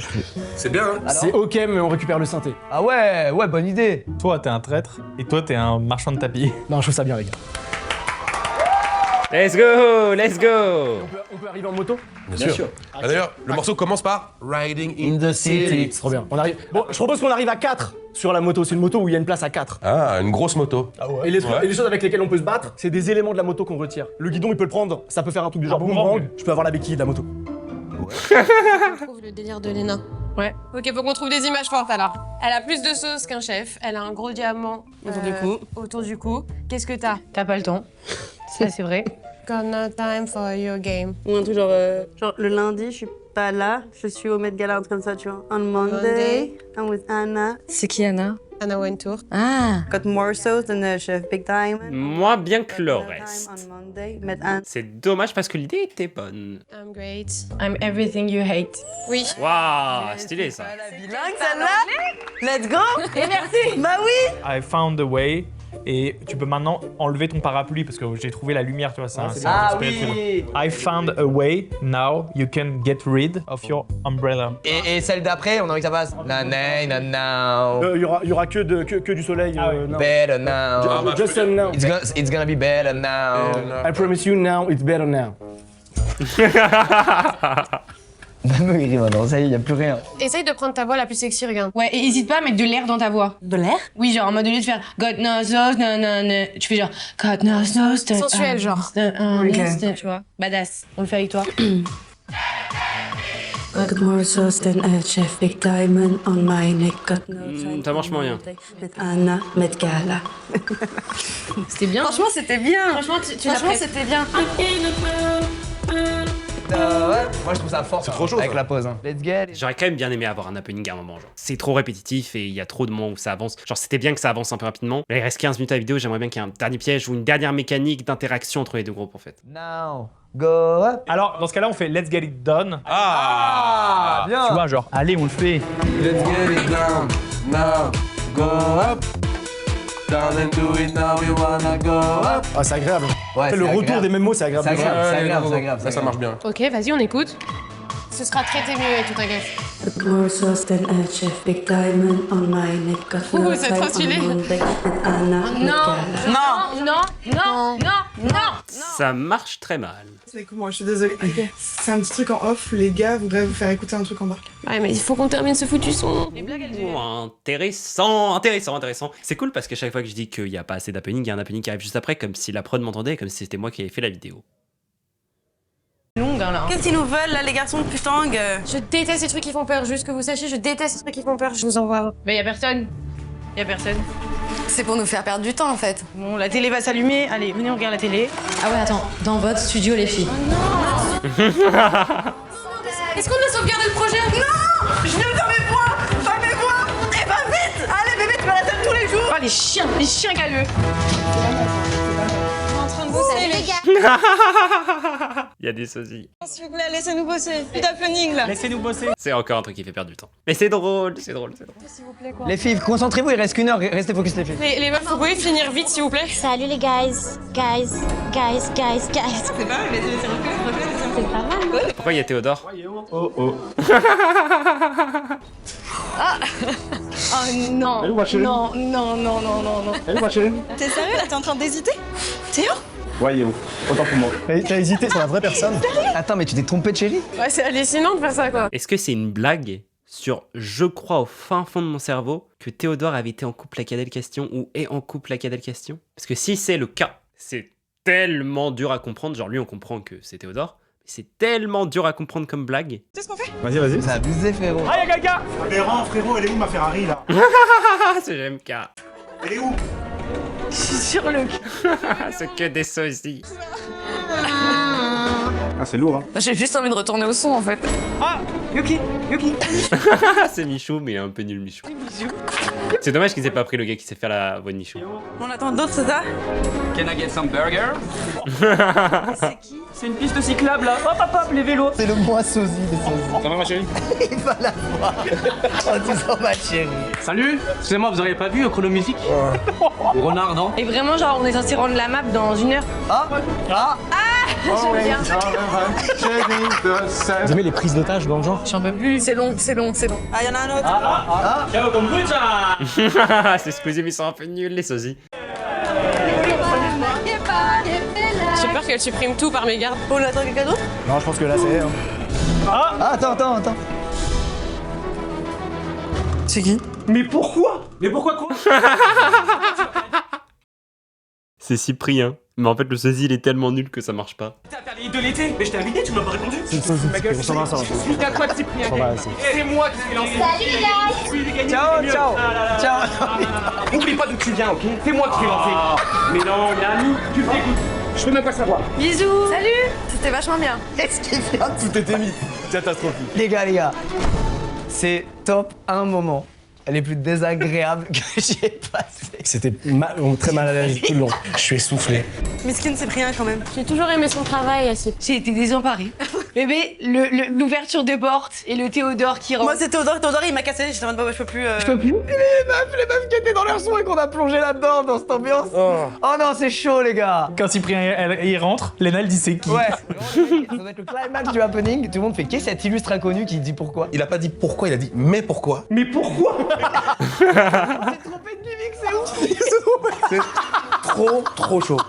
C'est bien, hein. C'est ok, mais on récupère le synthé. Ah ouais, bonne idée. Toi, t'es un traître et toi, t'es un marchand de tapis. Non, je trouve ça bien, les gars. Let's go, let's go. On peut arriver en moto? Bien sûr. Ah, d'ailleurs, le morceau commence par Riding in the City. C'est trop bien. On arrive. Bon, je propose qu'on arrive à 4 sur la moto. C'est une moto où il y a une place à 4. Ah, une grosse moto. Ah ouais. Et les choses avec lesquelles on peut se battre, c'est des éléments de la moto qu'on retire. Le guidon, il peut le prendre, ça peut faire un truc du genre boomerang. Je peux avoir la béquille de la moto. Je trouve le délire de Léna. Ouais. Ok, faut qu'on trouve des images fortes alors. Elle a plus de sauce qu'un chef. Elle a un gros diamant autour du cou. Qu'est-ce que t'as? T'as pas le temps. Ça, c'est vrai. Got no time for your game. Ou un truc genre le lundi, je suis pas là, je suis au Met Gala, un truc comme ça, tu vois. On Monday, I'm with Anna. C'est qui Anna? Anna Wintour. Ah. Got more sauce than the chef Big Diamond. Moins bien que le reste. On Monday, met Anna. C'est dommage parce que l'idée était bonne. I'm great. I'm everything you hate. Oui. Waouh, stylé ça. Bilingue celle-là. Let's go. Et merci. Bah oui. I found a way. Et tu peux maintenant enlever ton parapluie parce que j'ai trouvé la lumière, tu vois, c'est Ah oui. I found a way, now you can get rid of your umbrella. Et celle d'après, on a envie que ça passe. Il y aura que du soleil. Now. Better now. Just now. It's gonna be better now. I promise you now, it's better now. Même il rit maintenant, ça y est, y a plus rien. Essaye de prendre ta voix la plus sexy, regarde. Ouais, et hésite pas à mettre de l'air dans ta voix. De l'air? Oui, genre en mode au lieu de faire God knows, nanana, tu fais genre God knows, sensuel, genre. Tu vois, badass. On le fait avec toi. Got more sauce than a chef Big Diamond on my neck. Got no time. Ça marche moyen. Met Anna, Met Gala. C'était bien. Franchement, c'était bien. Franchement, c'était bien. Moi je trouve ça fort. C'est trop chaud avec la pause. Hein. Let's get it. J'aurais quand même bien aimé avoir un happening à un moment. Genre. C'est trop répétitif et il y a trop de moments où ça avance. Genre c'était bien que ça avance un peu rapidement. Là il reste 15 minutes à la vidéo. J'aimerais bien qu'il y ait un dernier piège ou une dernière mécanique d'interaction entre les deux groupes en fait. Now, go up. Alors dans ce cas-là on fait let's get it done. Ah, bien. Tu vois genre allez on le fait. Let's get it down. Now, go up. Down and do it now, we wanna go up. Ah, c'est agréable. Ouais, le retour des mêmes mots, c'est agréable. C'est agréable. Ça marche bien. Ok, vas-y, on écoute. Ce sera traité mieux et tout, t'inquiète. Got more sauce than a chef Big Diamond on my neck. Got no c'est time trop stylé. on Monday. Met Anna, Met Gala. Non. Ça marche très mal. Moi, je suis désolée. C'est un petit truc en off, les gars voudraient vous faire écouter un truc en bas. Ouais, mais il faut qu'on termine ce foutu son. Intéressant. C'est cool parce que chaque fois que je dis qu'il n'y a pas assez d'happening, il y a un happening qui arrive juste après, comme si la prod m'entendait, comme si c'était moi qui avais fait la vidéo. Longue, hein, là. Qu'est-ce qu'ils nous veulent, là, les garçons de putang? Je déteste ces trucs qui font peur, juste que vous sachiez, je déteste ces trucs qui font peur, je vous envoie. Mais y a personne. C'est pour nous faire perdre du temps, en fait. Bon, la télé va s'allumer. Allez, venez, on regarde la télé. Ah ouais, attends, dans votre studio, les filles. Est-ce qu'on a sauvegardé le projet? Non! Je viens dans mes voix! Pas mes voix! Eh ben vite! Allez, bébé, tu vas la table tous les jours! Oh, les chiens galeux. En train de bosser, les gars. Il y a des sosies. S'il vous plaît, laissez-nous bosser. Plus d'happening, là. Laissez-nous bosser. C'est encore un truc qui fait perdre du temps. Mais c'est drôle. S'il vous plaît, quoi. Les filles, concentrez-vous, il reste qu'une heure, restez focus les filles. Les meufs, vous pouvez finir vite, s'il vous plaît? Salut les guys. C'est pas mal, mais C'est pas mal. Pourquoi il y a Théodore? Oh. Ah. Oh non. Elle est où, ma chérie? Non. Elle est où, ma chérie? T'es sérieux, là? T'es en train d'hésiter? Théo? Ouais, il est où? Autant pour moi. T'as hésité sur la vraie personne? Attends, mais tu t'es trompé de chérie? Ouais, c'est hallucinant de faire ça, quoi. Est-ce que c'est une blague sur je crois au fin fond de mon cerveau que Théodore avait été en couple avec Adèle Question ou est en couple avec Adèle Question? Parce que si c'est le cas, c'est tellement dur à comprendre. Genre lui, on comprend que c'est Théodore. C'est tellement dur à comprendre comme blague. C'est ce qu'on fait? Vas-y. C'est abusé, frérot. Ah, y'a quelqu'un! Frérot, elle est où ma Ferrari, là? C'est GMK. Elle est où? Je suis sur le cul. C'est que des sosies. Ah, c'est lourd, hein. J'ai juste envie de retourner au son, en fait. Ah! Yuki, Yuki. C'est Michou, mais un peu nul Michou. C'est dommage qu'ils aient pas pris le gars qui sait faire la voix de Michou. On attend d'autres, c'est ça? Can I get some burger? C'est qui? C'est une piste cyclable là. Hop hop hop, les vélos. C'est le moi sosie des sosies. Ça va ma chérie? Il va la voir. En disant ma chérie. Salut! Excusez-moi, vous auriez pas vu Chrono Music? Renard, non? Et vraiment, genre, on est censé rendre la map dans 1 heure. Ah! Ah! J'aime bien. Vous aimez les prises d'otages dans le genre? J'en peux plus, c'est long, c'est long, c'est long. Ah, y'en a un autre. Ciao comme ça. C'est Squeezie, mais ils sont un peu nuls les sosies. J'ai peur qu'elle supprime tout par mégarde. On attend quelqu'un d'autre? Non, je pense que là c'est. Ah, attends. C'est qui? Mais pourquoi? Mais pourquoi quoi? C'est Cyprien. Mais en fait, le sosie, il est tellement nul que ça marche pas. T'as faire les hits de l'été? Mais je t'ai invité, tu m'as pas répondu. C'est une sosie. Ça va. Suite à quoi de Cyprien? Ça va, c'est- C'est moi qui l'ai lancé. Salut les gars. Je suis les gagnants, Ciao, c'est mieux. ciao. Ah là là Ciao. là là. Oublie pas d'où tu viens, ok? C'est moi qui l'ai lancé. Mais non, on est amis, tu me dégoûtes. Je peux même pas savoir. Bisous. Salut. C'était vachement bien. Qu'est-ce qu'il fait? Tout était mis. Catastrophique. Les gars, c'est top un moment. Elle est plus désagréable que j'ai passé. C'était très mal à l'aise tout le long. Je suis essoufflé. Miskin, c'est rien quand même. J'ai toujours aimé son travail, Assis. J'ai été désemparée. Bébé, l'ouverture des portes et le Théodore qui rentre. Moi, c'est Théodore. Théodore, il m'a cassé. J'étais en mode, bah, je peux plus. Je peux plus. Les meufs qui étaient dans leur son et qu'on a plongé là-dedans, dans cette ambiance. Oh non, c'est chaud, les gars. Quand Cyprien il rentre, Léna elle dit c'est qui? Ouais. Ça doit être le climax du happening. Tout le monde fait qui est cet illustre inconnu qui dit pourquoi? Il a pas dit pourquoi, il a dit mais pourquoi. Mais pourquoi? C'est trompé de mimique, c'est ouf. C'est trop chaud.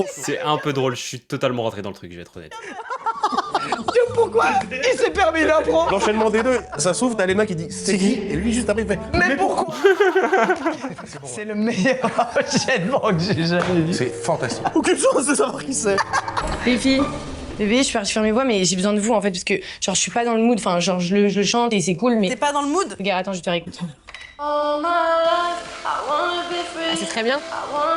C'est un peu drôle, je suis totalement rentré dans le truc, je vais être honnête. Pourquoi? Il s'est permis l'impro. L'enchaînement des deux, ça s'ouvre, t'as Léna qui dit c'est qui? Et lui juste après il fait Mais pourquoi? C'est le meilleur enchaînement que j'ai jamais vu. C'est fantastique. Aucune chance de savoir qui c'est. Les filles. Bébé, je fais mes voix, mais j'ai besoin de vous en fait, parce que genre je suis pas dans le mood. Enfin, genre je le chante et c'est cool, mais. T'es pas dans le mood? Regarde, attends, je vais te faire écouter. C'est très bien.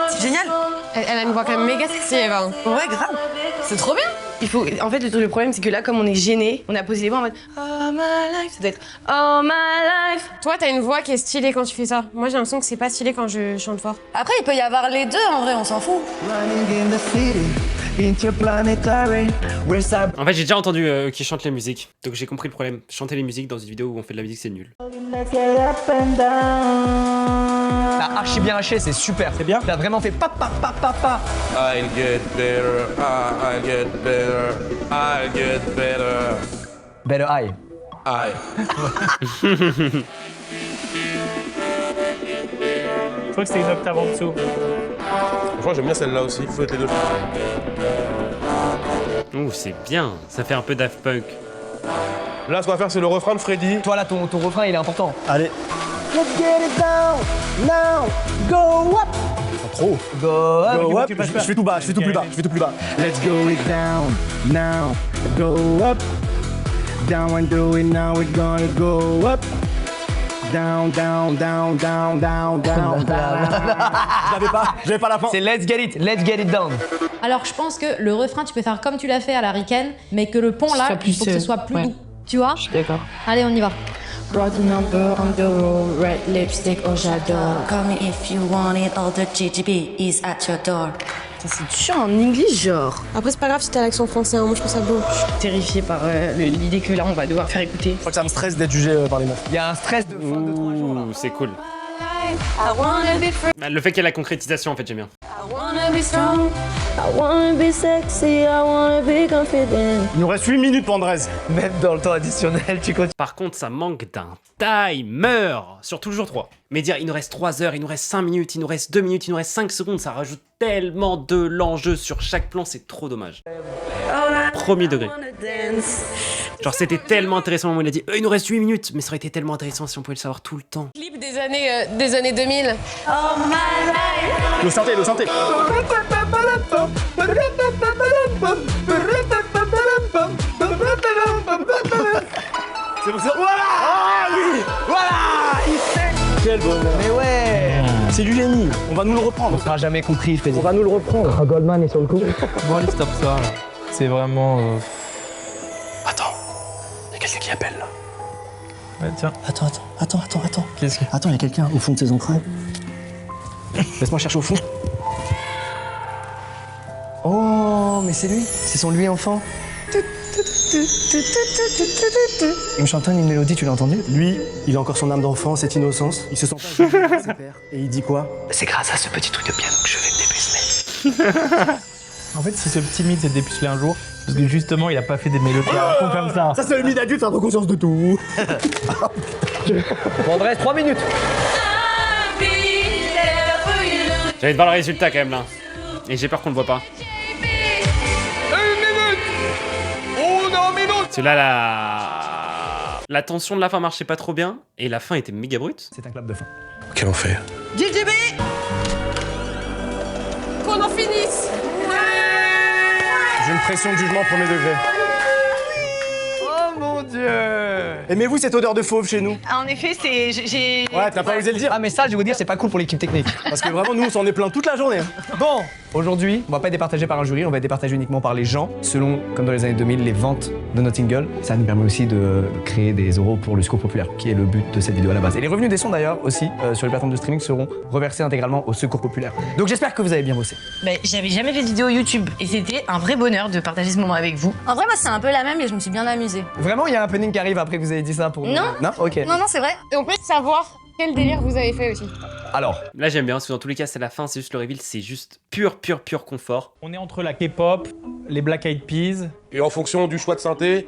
C'est génial. Elle a une voix quand même méga sexy, Eva. Ouais, grave. C'est trop bien. Il faut. En fait, le problème, c'est que là, comme on est gêné, on a posé les voix en mode Oh my life. Ça doit être Oh my life. Toi, t'as une voix qui est stylée quand tu fais ça. Moi, j'ai l'impression que c'est pas stylé quand je chante fort. Après, il peut y avoir les deux, en vrai, on s'en fout. En fait, j'ai déjà entendu qu'ils chantent les musiques. Donc j'ai compris le problème. Chanter les musiques dans une vidéo où on fait de la musique, c'est nul. T'as archi bien haché, c'est super. C'est bien. T'as vraiment fait pa. I'll get better, I'll get better, I'll get better. Better eye. Je crois que c'était une octave en dessous. Franchement, j'aime bien celle-là aussi, faut être les deux. Ouh, c'est bien. Ça fait un peu Daft Punk. Là, ce qu'on va faire, c'est le refrain de Freddy. Toi là, ton refrain, il est important. Allez. Let's get it down, now, go up. Trop. Go up. Go up. Je fais tout bas, je fais tout plus bas, Let's go it down, now, go up. Down and do it, now we're gonna go up. Down. J'avais pas la fin. C'est let's get it down. Alors, je pense que le refrain, tu peux faire comme tu l'as fait à la Riken, mais que le pont là, Soit plus, il faut que ce soit plus ouais. doux. Tu vois? Je suis d'accord. Allez, on y va. Brought the number on the road, red lipstick, oh j'adore. Call me if you want it, all the GGB is at your door. C'est chiant en anglais, genre. Après, c'est pas grave si t'as l'accent français, hein. Moi je trouve ça beau. Je suis terrifiée par l'idée que là, on va devoir faire écouter. Je crois que ça me stresse d'être jugé par les meufs. Il y a un stress de fin de 3 jours là. Ouh, c'est cool. I wanna be free, Le fait qu'il y ait la concrétisation, en fait, j'aime bien. I wanna be strong, I wanna be sexy, I wanna be confident. Il nous reste 8 minutes, Pandrez. Même dans le temps additionnel, tu continues. Par contre, ça manque d'un timer. Surtout le jour 3. Mais dire, il nous reste 3 heures, il nous reste 5 minutes, il nous reste 2 minutes, il nous reste 5 secondes, ça rajoute tellement de l'enjeu sur chaque plan, c'est trop dommage. Premier degré. Genre, c'était tellement intéressant au moment où il a dit il nous reste 8 minutes, mais ça aurait été tellement intéressant si on pouvait le savoir tout le temps. Clip des années 2000. Oh my life. Le synthé. C'est bon, voilà. Ah oui. Voilà. Il sait. Quel bonheur. Mais ouais. C'est du génie. On va nous le reprendre. On sera jamais compris, Freddy. On va nous le reprendre. Oh, Goldman est sur le coup. Bon, allez, stop ça. Là. C'est vraiment. Attends, il y a quelqu'un qui appelle là. Ouais, tiens. Attends. Qu'est-ce que... Attends, il y a quelqu'un au fond de ces entrailles. Laisse-moi chercher au fond. Oh, mais c'est lui. C'est son lui enfant. Il me chantonne une mélodie, tu l'as entendu? Lui, il a encore son âme d'enfant, cette innocence. Il se sent pas jugé par ses pairs. Et il dit quoi? C'est grâce à ce petit truc de piano que je vais me dépuceler. En fait, si ce petit mythe s'est dépucelé un jour, parce que justement, il a pas fait des mélodies comme ça. Ça, c'est le mythe d'adulte, ça prend conscience de tout. Bon, Andrés, 3 minutes. J'allais de voir le résultat quand même là. Et j'ai peur qu'on le voit pas. Celui-là, la tension de la fin marchait pas trop bien. Et la fin était méga brute. C'est un clap de fin. Quel enfer. JJB. Qu'on en finisse. J'ai une pression de jugement premier degré. Oh mon Dieu. Aimez-vous cette odeur de fauve chez nous? En effet, j'ai... Ouais, t'as pas osé le dire. Ah mais ça, je vais vous dire, c'est pas cool pour l'équipe technique. Parce que vraiment, nous, on s'en est plein toute la journée. Bon, aujourd'hui, on va pas être départagé par un jury, on va être départagé uniquement par les gens, selon, comme dans les années 2000, les ventes de notre single. Ça nous permet aussi de créer des euros pour le Secours Populaire, qui est le but de cette vidéo à la base. Et les revenus des sons d'ailleurs aussi, sur les plateformes de streaming, seront reversés intégralement au Secours Populaire. Donc j'espère que vous avez bien bossé. Mais j'avais jamais fait de vidéo YouTube et c'était un vrai bonheur de partager ce moment avec vous. En vrai, moi, c'est un peu la même et je me suis bien amusée. Vraiment, il y a un happening qui arrive après que vous avez dit ça pour... Non. Non. Ok. Non, c'est vrai. Et on peut savoir quel délire vous avez fait aussi. Alors. Là j'aime bien parce que dans tous les cas c'est la fin, c'est juste le reveal, c'est juste pur confort. On est entre la K-pop, les Black Eyed Peas. Et en fonction du choix de synthé,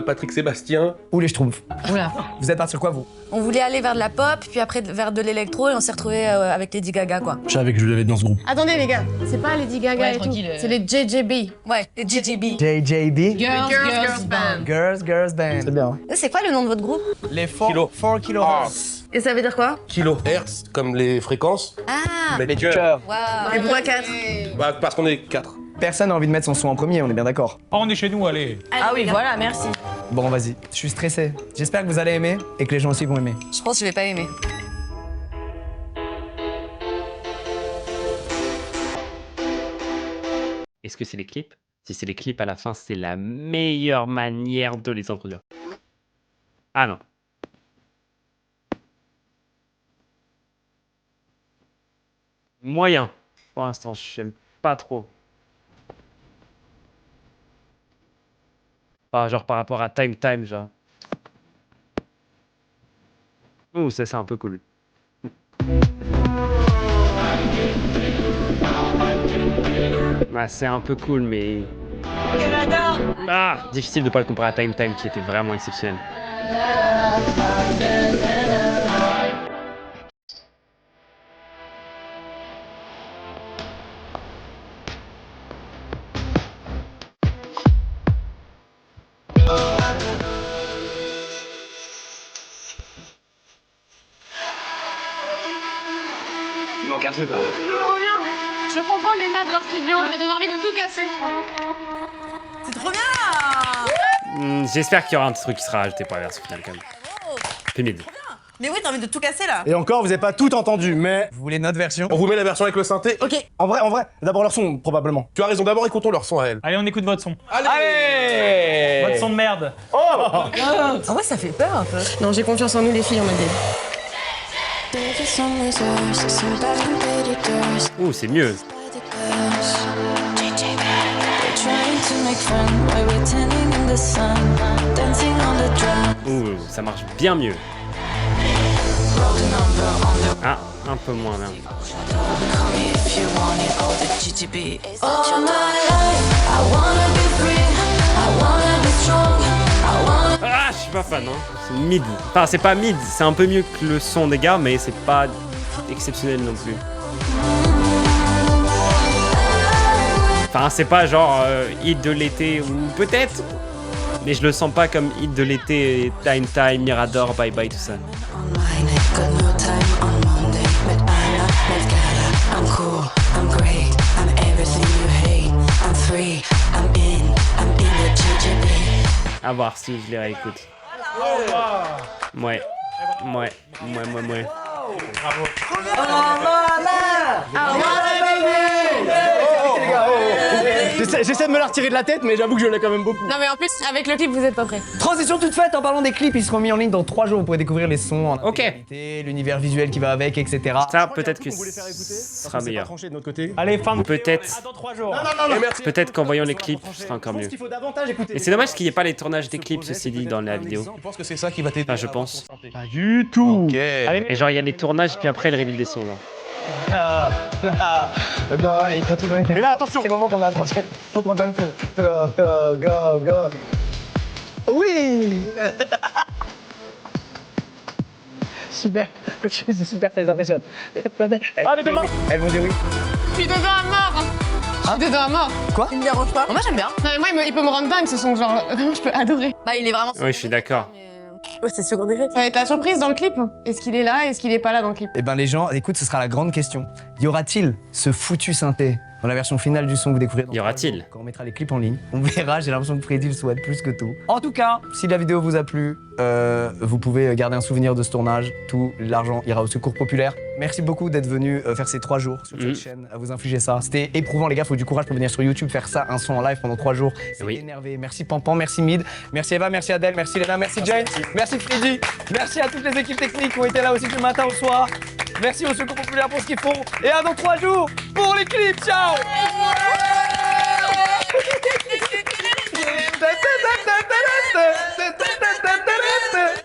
Patrick Sébastien. Ou les Schtroumpfs. Oula. Vous êtes parti sur quoi vous? On voulait aller vers de la pop, puis après vers de l'électro et on s'est retrouvés avec Lady Gaga quoi. Je savais que je devais être dans ce groupe. Attendez les gars, c'est pas Lady Gaga Ouais, et tout, tranquille, c'est les JJB. Ouais, les JJB. JJB. Girls Band. Girls Band. C'est bien. C'est quoi le nom de votre groupe? Les 4 kilohertz. Et ça veut dire quoi? Kilohertz, comme les fréquences. Ah. Mais cœur. Waouh. Et pourquoi 4? Bah, parce qu'on est 4. Personne n'a envie de mettre son son en premier, on est bien d'accord. Oh, on est chez nous, allez. Ah oui, voilà, merci. Bon, vas-y. Je suis stressé. J'espère que vous allez aimer et que les gens aussi vont aimer. Je pense que je vais pas aimer. Est-ce que c'est les clips? Si c'est les clips à la fin, c'est la meilleure manière de les introduire. Ah non. Moyen. Pour l'instant, j'aime pas trop. Ah, genre par rapport à Time, genre. Ouh, ça c'est un peu cool. Bah, c'est un peu cool, mais... Ah, difficile de pas le comparer à Time qui était vraiment exceptionnel. Il manque un truc. Je comprends les nattes de leur studio, mais donne envie de tout casser. C'est trop bien. J'espère qu'il y aura un truc qui sera rajouté pour la version finale quand même. Pénible. Mais oui, t'as envie de tout casser là. Et encore, vous avez pas tout entendu, mais... Vous voulez notre version? On vous met la version avec le synthé. Ok. En vrai, d'abord leur son, probablement. Tu as raison, d'abord écoutons leur son à elle. Allez, on écoute votre son. Allez, Votre son de merde. Oh. En vrai, ça fait peur un peu. Non, j'ai confiance en nous les filles, on m'a dit. Ouh, c'est mieux. Ouh, ça marche bien mieux. Ah, un peu moins là. Ah, je suis pas fan, hein. C'est mid. Enfin, c'est pas mid, c'est un peu mieux que le son des gars, mais c'est pas exceptionnel non plus. Enfin, c'est pas genre hit de l'été ou peut-être, mais je le sens pas comme hit de l'été, Time, Mirador, Bye Bye, tout ça. À voir si je les réécoute. Ouais. Bravo. J'essaie de me la retirer de la tête, mais j'avoue que je l'ai quand même beaucoup. Non mais en plus, avec le clip, vous êtes pas prêts. Transition toute faite en parlant des clips, ils seront mis en ligne dans 3 jours. Vous pourrez découvrir les sons en intégralité, l'univers visuel qui va avec, etc. Ça, peut-être que ce sera meilleur. De notre côté. Allez, fin de... Peut-être. Dans 3 jours. Peut-être qu'en voyant les clips, ce sera encore mieux. Et c'est dommage qu'il n'y ait pas les tournages des clips, ceci dit, dans la vidéo. Je pense que c'est ça qui va t'aider. Enfin, je pense. Pas du tout. Et genre, il y a les tournages, puis après, le reveal des sons, là. Non, il faut tout donner. Mais là, attention. C'est le moment qu'on a attention. Faut qu'on donne tout. Go. Oui. Super. C'est super, ça les impressionne. Allez, demain. Elles vont dire oui. Je suis dedans à mort. Je suis dedans à mort. Quoi? Il me dérange pas. Moi j'aime bien. Non mais moi il peut me rendre dingue ce son, genre vraiment je peux adorer. Bah il est vraiment... Oui, je suis d'accord. Ouais, c'est second degré. Ça va être la surprise dans le clip. Est-ce qu'il est là? Est-ce qu'il est pas là dans le clip? Eh ben les gens, écoute, ce sera la grande question. Y aura-t-il ce foutu synthé dans la version finale du son que vous découvrirez? Y aura-t-il? Quand on mettra les clips en ligne, on verra. J'ai l'impression que Freddy le souhaite plus que tout. En tout cas, si la vidéo vous a plu, vous pouvez garder un souvenir de ce tournage. Tout l'argent ira au secours populaire. Merci beaucoup d'être venu faire ces 3 jours sur cette chaîne, à vous infliger ça. C'était éprouvant les gars, faut du courage pour venir sur YouTube faire ça, un son en live pendant 3 jours. C'est énervé. Merci Pampan, merci Mid, merci Eva, merci Adèle, merci Léna, merci Jane, merci Freddy, merci à toutes les équipes techniques qui ont été là aussi du matin au soir. Merci au secours populaire pour ce qu'ils font. Et à dans 3 jours pour les clips. Ciao.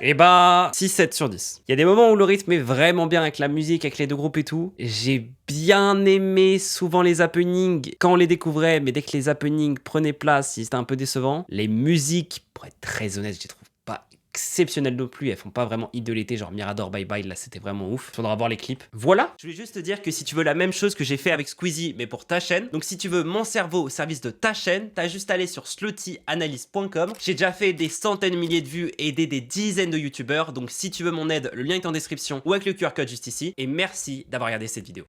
Et bah, 6-7 sur 10. Il y a des moments où le rythme est vraiment bien avec la musique, avec les deux groupes et tout. J'ai bien aimé souvent les happenings quand on les découvrait, mais dès que les happenings prenaient place, c'était un peu décevant. Les musiques, pour être très honnête, je les trouve pas exceptionnelles non plus. Elles font pas vraiment idolêter, genre Mirador Bye Bye, là c'était vraiment ouf. Faudra voir les clips. Voilà. Je voulais juste te dire que si tu veux la même chose que j'ai fait avec Squeezie, mais pour ta chaîne, donc si tu veux mon cerveau au service de ta chaîne, t'as juste à aller sur sluttyanalyst.com. J'ai déjà fait des centaines de milliers de vues et aidé des dizaines de youtubeurs, donc si tu veux mon aide, le lien est en description ou avec le QR code juste ici. Et merci d'avoir regardé cette vidéo.